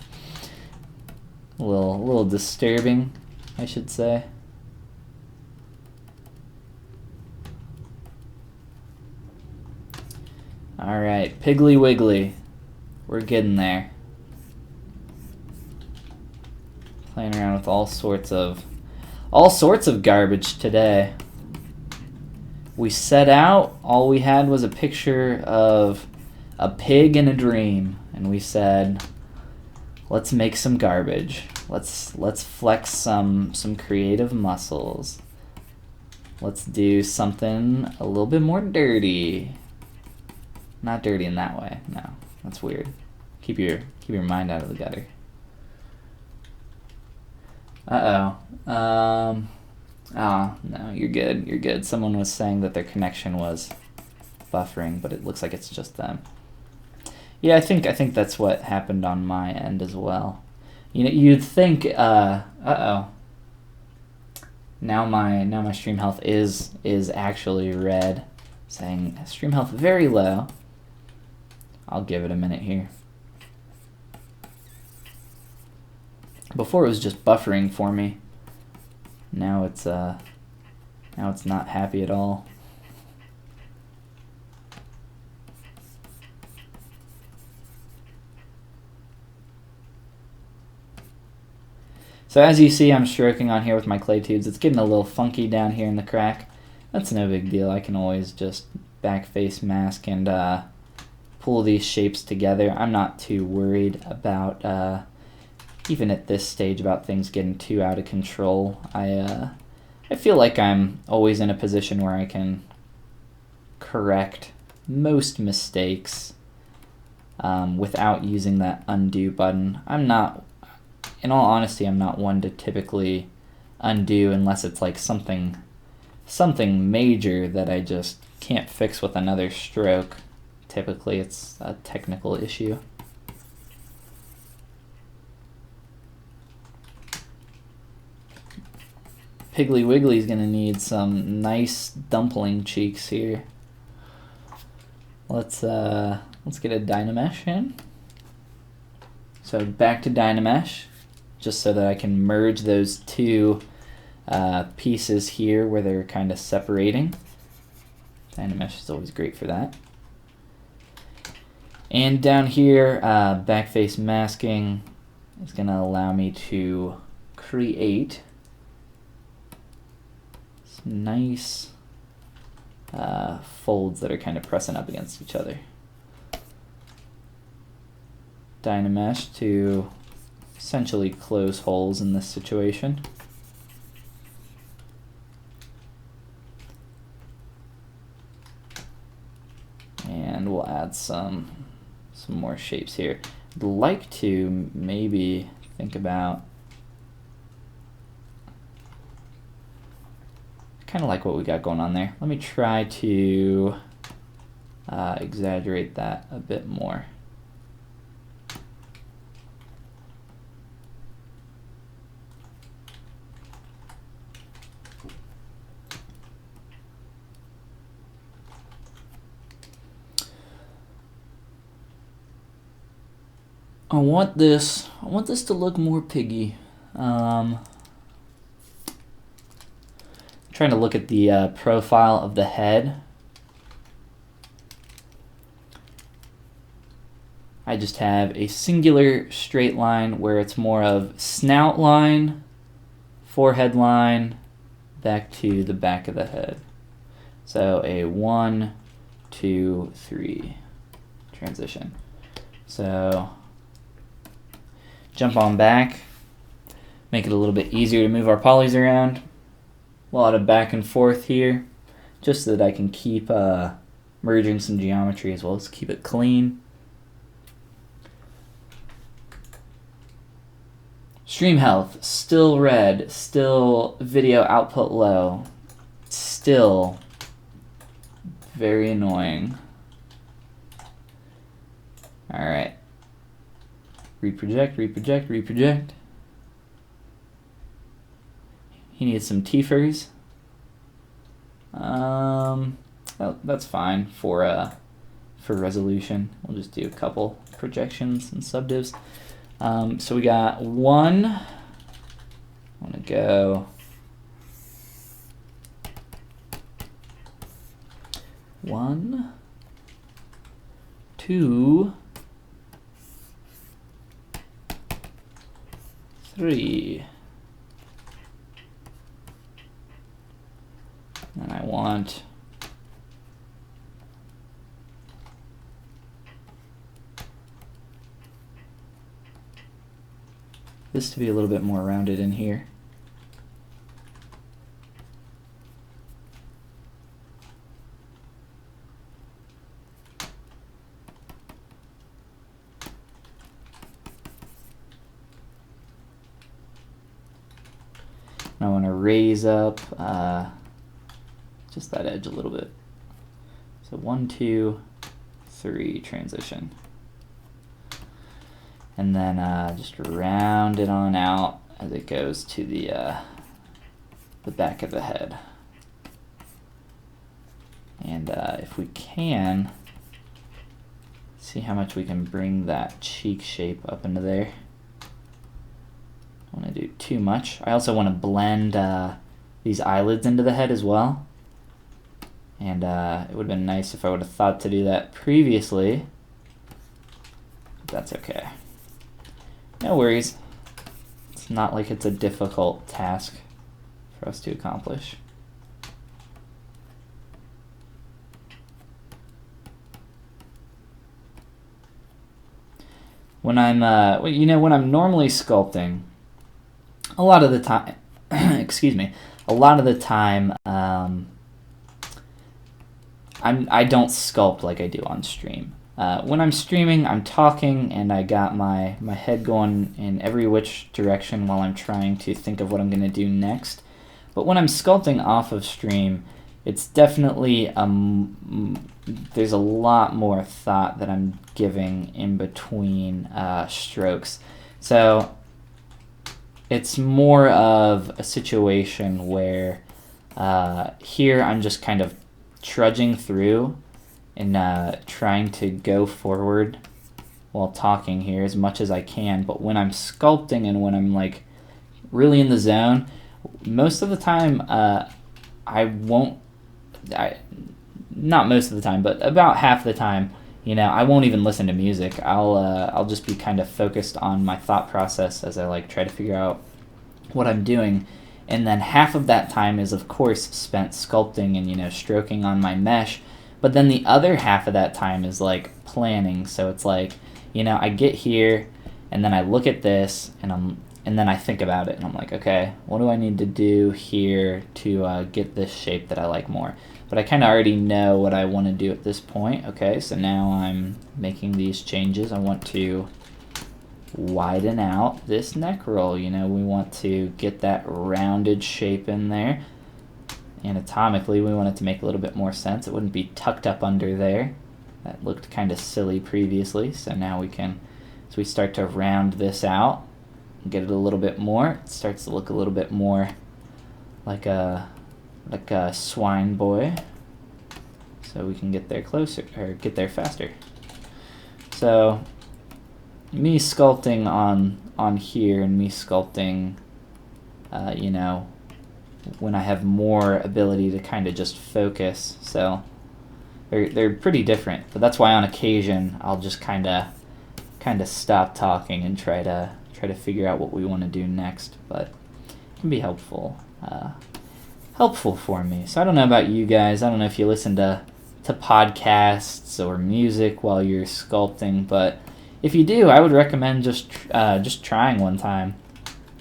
a little disturbing, I should say. All right, Piggly Wiggly, we're getting there. Playing around with all sorts of garbage today. We set out, all we had was a picture of a pig in a dream, and we said, let's make some garbage. Let's flex some creative muscles. Let's do something a little bit more dirty. Not dirty in that way. No, that's weird. Keep your mind out of the gutter. Oh, no, you're good. You're good. Someone was saying that their connection was buffering, but it looks like it's just them. Yeah, I think that's what happened on my end as well. You know, you'd think. Now my stream health is actually red, saying stream health very low. I'll give it a minute here. Before it was just buffering for me. Now it's not happy at all. So as you see, I'm stroking on here with my clay tubes. It's getting a little funky down here in the crack. That's no big deal. I can always just backface mask and pull these shapes together. I'm not too worried about even at this stage about things getting too out of control. I feel like I'm always in a position where I can correct most mistakes without using that undo button. I'm not, in all honesty, I'm not one to typically undo unless it's like something major that I just can't fix with another stroke. Typically it's a technical issue. Piggly Wiggly's gonna need some nice dumpling cheeks here. Let's get a Dynamesh in. So back to Dynamesh, just so that I can merge those two pieces here where they're kind of separating. Dynamesh is always great for that. And down here, backface masking is gonna allow me to create nice folds that are kind of pressing up against each other. Dynamesh to essentially close holes in this situation. And we'll add some more shapes here. I'd like to maybe think about, kind of like what we got going on there. Let me try to exaggerate that a bit more. I want this to look more piggy. Trying to look at the profile of the head. I just have a singular straight line where it's more of snout line, forehead line, back to the back of the head. So a 1, 2, 3 transition. So jump on back, make it a little bit easier to move our polys around. A lot of back and forth here, just so that I can keep merging some geometry as well as keep it clean. Stream health, still red, still video output low, still very annoying. All right. Reproject, reproject, reproject. He needs some TFers. That's fine for resolution. We'll just do a couple projections and subdivs. So we got 1. I want to go 1, 2, 3. And I want this to be a little bit more rounded in here. I want to raise up just that edge a little bit. So 1, 2, 3 transition. And then just round it on out as it goes to the back of the head. And if we can, see how much we can bring that cheek shape up into there. I don't want to do too much. I also want to blend these eyelids into the head as well. And it would have been nice if I would have thought to do that previously. But that's okay. No worries. It's not like it's a difficult task for us to accomplish. When I'm, when I'm normally sculpting, a lot of the time, excuse me, a lot of the time, I don't sculpt like I do on stream. When I'm streaming, I'm talking and I got my head going in every which direction while I'm trying to think of what I'm going to do next. But when I'm sculpting off of stream, it's definitely, there's a lot more thought that I'm giving in between strokes. So it's more of a situation where here I'm just kind of trudging through and trying to go forward while talking here as much as I can. But when I'm sculpting and when I'm like really in the zone, most of the time not most of the time, but about half the time, I won't even listen to music. I'll just be kind of focused on my thought process as I like try to figure out what I'm doing. And then half of that time is of course spent sculpting and stroking on my mesh. But then the other half of that time is like planning. So it's like, I get here and then I look at this and then I think about it and I'm like, okay, what do I need to do here to get this shape that I like more? But I kind of already know what I want to do at this point. Okay, so now I'm making these changes. I want to widen out this neck roll. You know, we want to get that rounded shape in there. Anatomically, we want it to make a little bit more sense. It wouldn't be tucked up under there. That looked kind of silly previously, so now we can, as we start to round this out, get it a little bit more, it starts to look a little bit more like a swine boy. So we can get there closer, or get there faster. So me sculpting on here and me sculpting, you know, when I have more ability to kind of just focus. So they're pretty different, but that's why on occasion I'll just kind of stop talking and try to figure out what we want to do next. But it can be helpful for me. So I don't know about you guys. I don't know if you listen to podcasts or music while you're sculpting, but if you do, I would recommend just trying one time.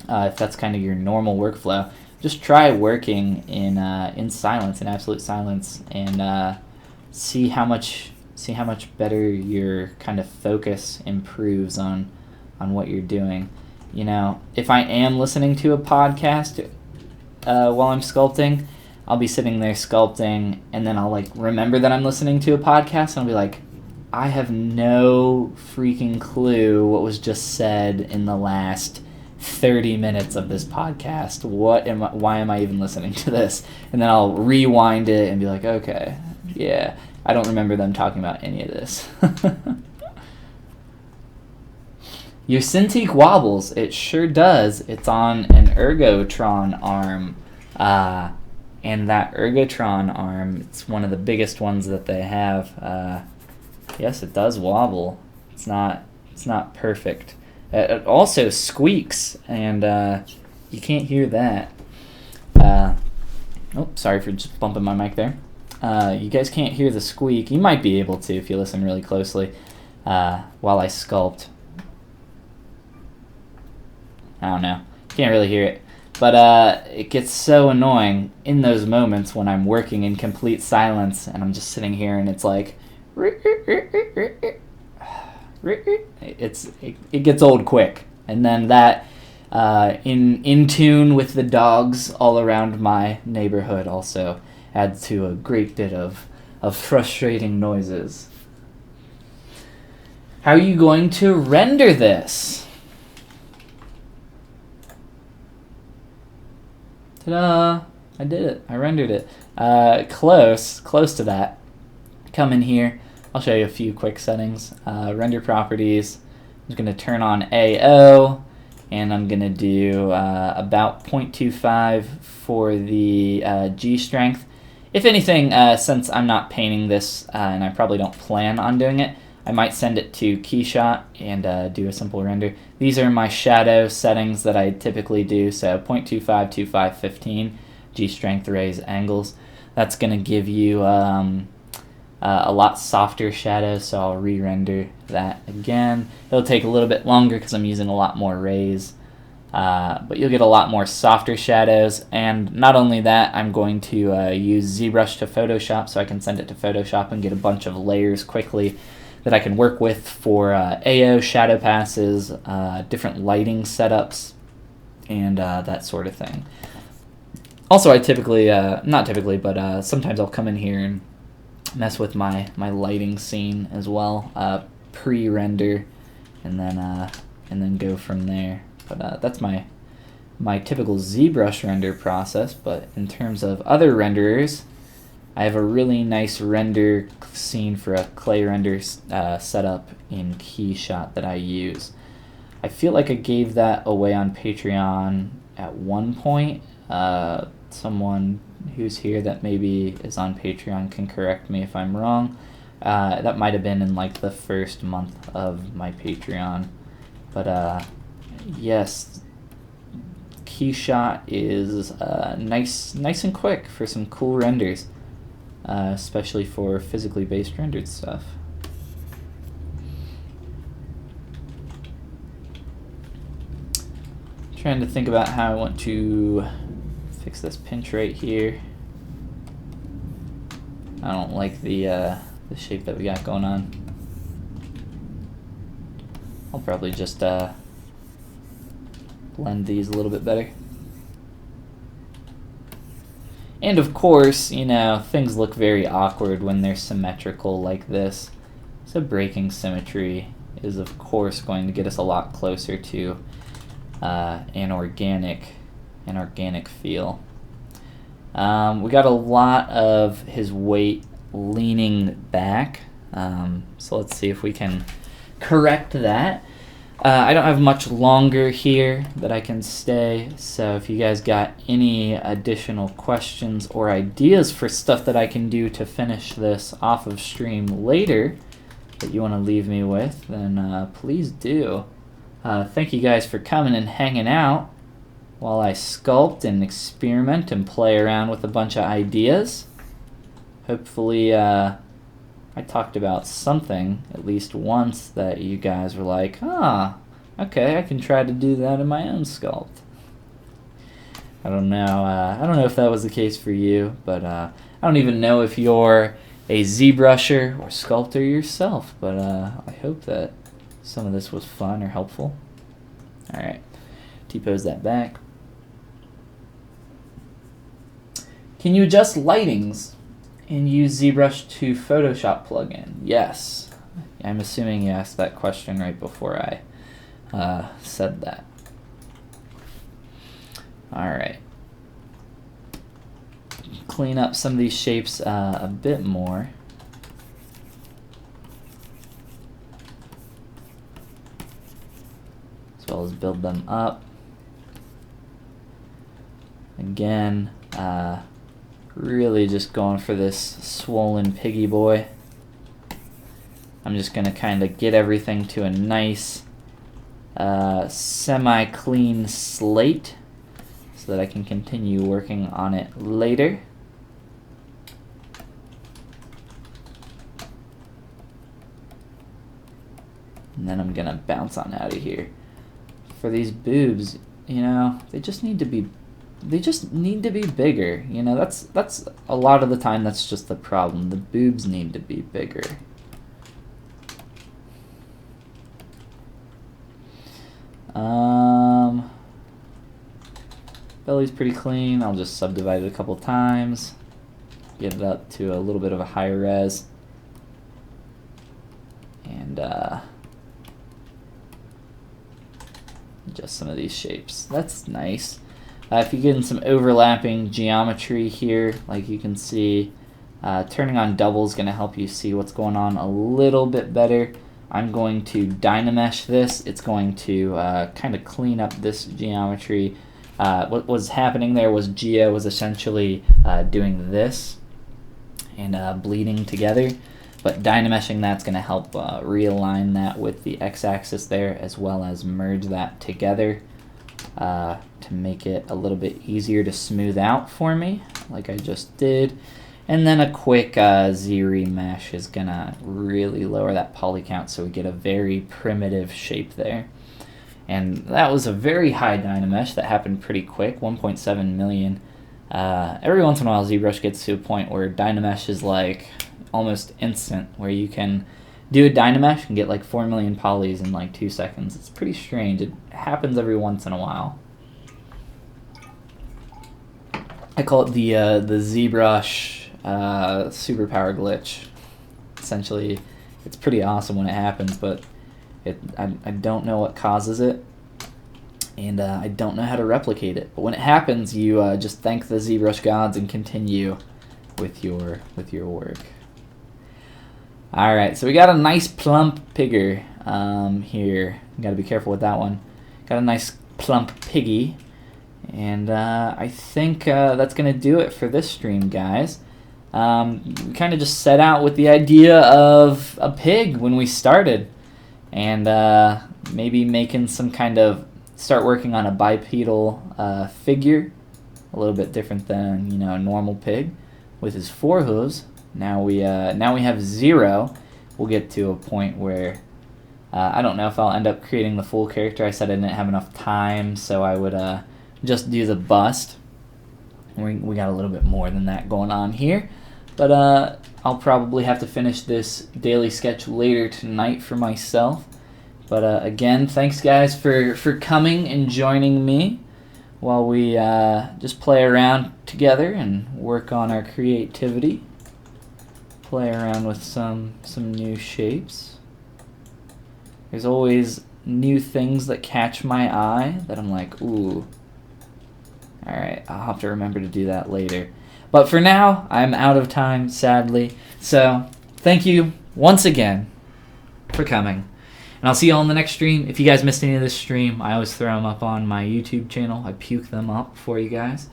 If that's kind of your normal workflow, just try working in silence, in absolute silence, and see how much better your kind of focus improves on what you're doing. You know, if I am listening to a podcast while I'm sculpting, I'll be sitting there sculpting, and then I'll like remember that I'm listening to a podcast, and I'll be like, I have no freaking clue what was just said in the last 30 minutes of this podcast. Why am I even listening to this? And then I'll rewind it and be like, okay, yeah, I don't remember them talking about any of this. Your Cintiq wobbles. It sure does. It's on an Ergotron arm. And that Ergotron arm, it's one of the biggest ones that they have. Yes, it does wobble. It's not perfect. It also squeaks, and you can't hear that. Oh, sorry for just bumping my mic there. You guys can't hear the squeak. You might be able to if you listen really closely while I sculpt. I don't know. Can't really hear it. But it gets so annoying in those moments when I'm working in complete silence and I'm just sitting here and it's like... It gets old quick. And then that, in tune with the dogs all around my neighborhood, also adds to a great bit of frustrating noises. How are you going to render this? Ta-da! I did it. I rendered it. Close to that. Come in here. I'll show you a few quick settings. Render properties. I'm just going to turn on AO, and I'm going to do about 0.25 for the G strength. If anything, since I'm not painting this, and I probably don't plan on doing it, I might send it to Keyshot and do a simple render. These are my shadow settings that I typically do. So 0.25, 25, 15, G strength, raise, angles. That's going to give you a lot softer shadows, so I'll re-render that again. It'll take a little bit longer because I'm using a lot more rays, but you'll get a lot more softer shadows. And not only that, I'm going to use ZBrush to Photoshop, so I can send it to Photoshop and get a bunch of layers quickly that I can work with for AO, shadow passes, different lighting setups, and that sort of thing. Also, I typically, not typically, but sometimes I'll come in here and mess with my lighting scene as well, pre-render, and then go from there. But that's my typical ZBrush render process. But in terms of other renderers, I have a really nice render scene for a clay render setup in Keyshot that I use. I feel like I gave that away on Patreon at one point. Someone who's here that maybe is on Patreon can correct me if I'm wrong. That might have been in like the first month of my Patreon. But yes, Keyshot is nice and quick for some cool renders. Especially for physically based rendered stuff. Trying to think about how I want to fix this pinch right here. I don't like the shape that we got going on. I'll probably just blend these a little bit better. And of course, you know, things look very awkward when they're symmetrical like this. So breaking symmetry is of course going to get us a lot closer to an organic feel. We got a lot of his weight leaning back, so let's see if we can correct that. I don't have much longer here that I can stay, so if you guys got any additional questions or ideas for stuff that I can do to finish this off of stream later that you want to leave me with, then please do. Thank you guys for coming and hanging out while I sculpt and experiment and play around with a bunch of ideas. Hopefully I talked about something at least once that you guys were like, ah, okay, I can try to do that in my own sculpt. I don't know if that was the case for you, but I don't even know if you're a ZBrusher or sculptor yourself, but I hope that some of this was fun or helpful. Alright, T-pose that back. Can you adjust lightings and use ZBrush to Photoshop plugin? Yes. I'm assuming you asked that question right before I said that. Alright. Clean up some of these shapes a bit more. As well as build them up. Again, really just going for this swollen piggy boy. I'm just going to kind of get everything to a nice semi-clean slate so that I can continue working on it later. And then I'm going to bounce on out of here. For these boobs, you know, they just need to be bigger. You know, that's a lot of the time that's just the problem. The boobs need to be bigger. Belly's pretty clean. I'll just subdivide it a couple times. Get it up to a little bit of a higher res. And adjust some of these shapes. That's nice. If you get in some overlapping geometry here, like you can see, turning on double is going to help you see what's going on a little bit better. I'm going to Dynamesh this. It's going to kind of clean up this geometry. What was happening there was Gia was essentially doing this and bleeding together, but Dynameshing that's going to help realign that with the x-axis there, as well as merge that together to make it a little bit easier to smooth out for me, like I just did. And then a quick Z-remesh is going to really lower that poly count so we get a very primitive shape there. And that was a very high Dynamesh that happened pretty quick, 1.7 million. Every once in a while ZBrush gets to a point where Dynamesh is like almost instant, where you can do a Dynamesh and get like 4 million polys in like 2 seconds. It's pretty strange. It happens every once in a while. I call it the ZBrush superpower glitch. Essentially, it's pretty awesome when it happens, but I don't know what causes it, and I don't know how to replicate it. But when it happens, you just thank the ZBrush gods and continue with your work. All right, so we got a nice plump pigger here. You got to be careful with that one. Got a nice plump piggy, and I think that's gonna do it for this stream, guys. We kind of just set out with the idea of a pig when we started, and maybe making some kind of, start working on a bipedal figure, a little bit different than, you know, a normal pig with his 4 hooves. Now we have 0. We'll get to a point where I don't know if I'll end up creating the full character. I said I didn't have enough time, so I would just do the bust. We got a little bit more than that going on here, but I'll probably have to finish this daily sketch later tonight for myself. But again, thanks guys for coming and joining me while we just play around together and work on our creativity. Play around with some new shapes. There's always new things that catch my eye that I'm like, ooh. Alright, I'll have to remember to do that later. But for now, I'm out of time, sadly. So, thank you once again for coming. And I'll see you all in the next stream. If you guys missed any of this stream, I always throw them up on my YouTube channel. I puke them up for you guys.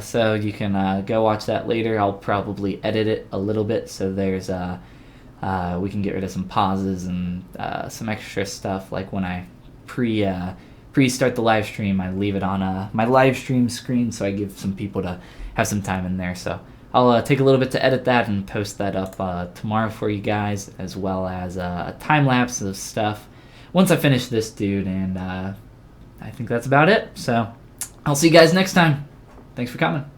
So you can go watch that later. I'll probably edit it a little bit so there's we can get rid of some pauses and some extra stuff. Like when I pre-start the live stream, I leave it on my live stream screen so I give some people to have some time in there. So I'll take a little bit to edit that and post that up tomorrow for you guys, as well as a time lapse of stuff once I finish this dude. And I think that's about it. So I'll see you guys next time. Thanks for coming.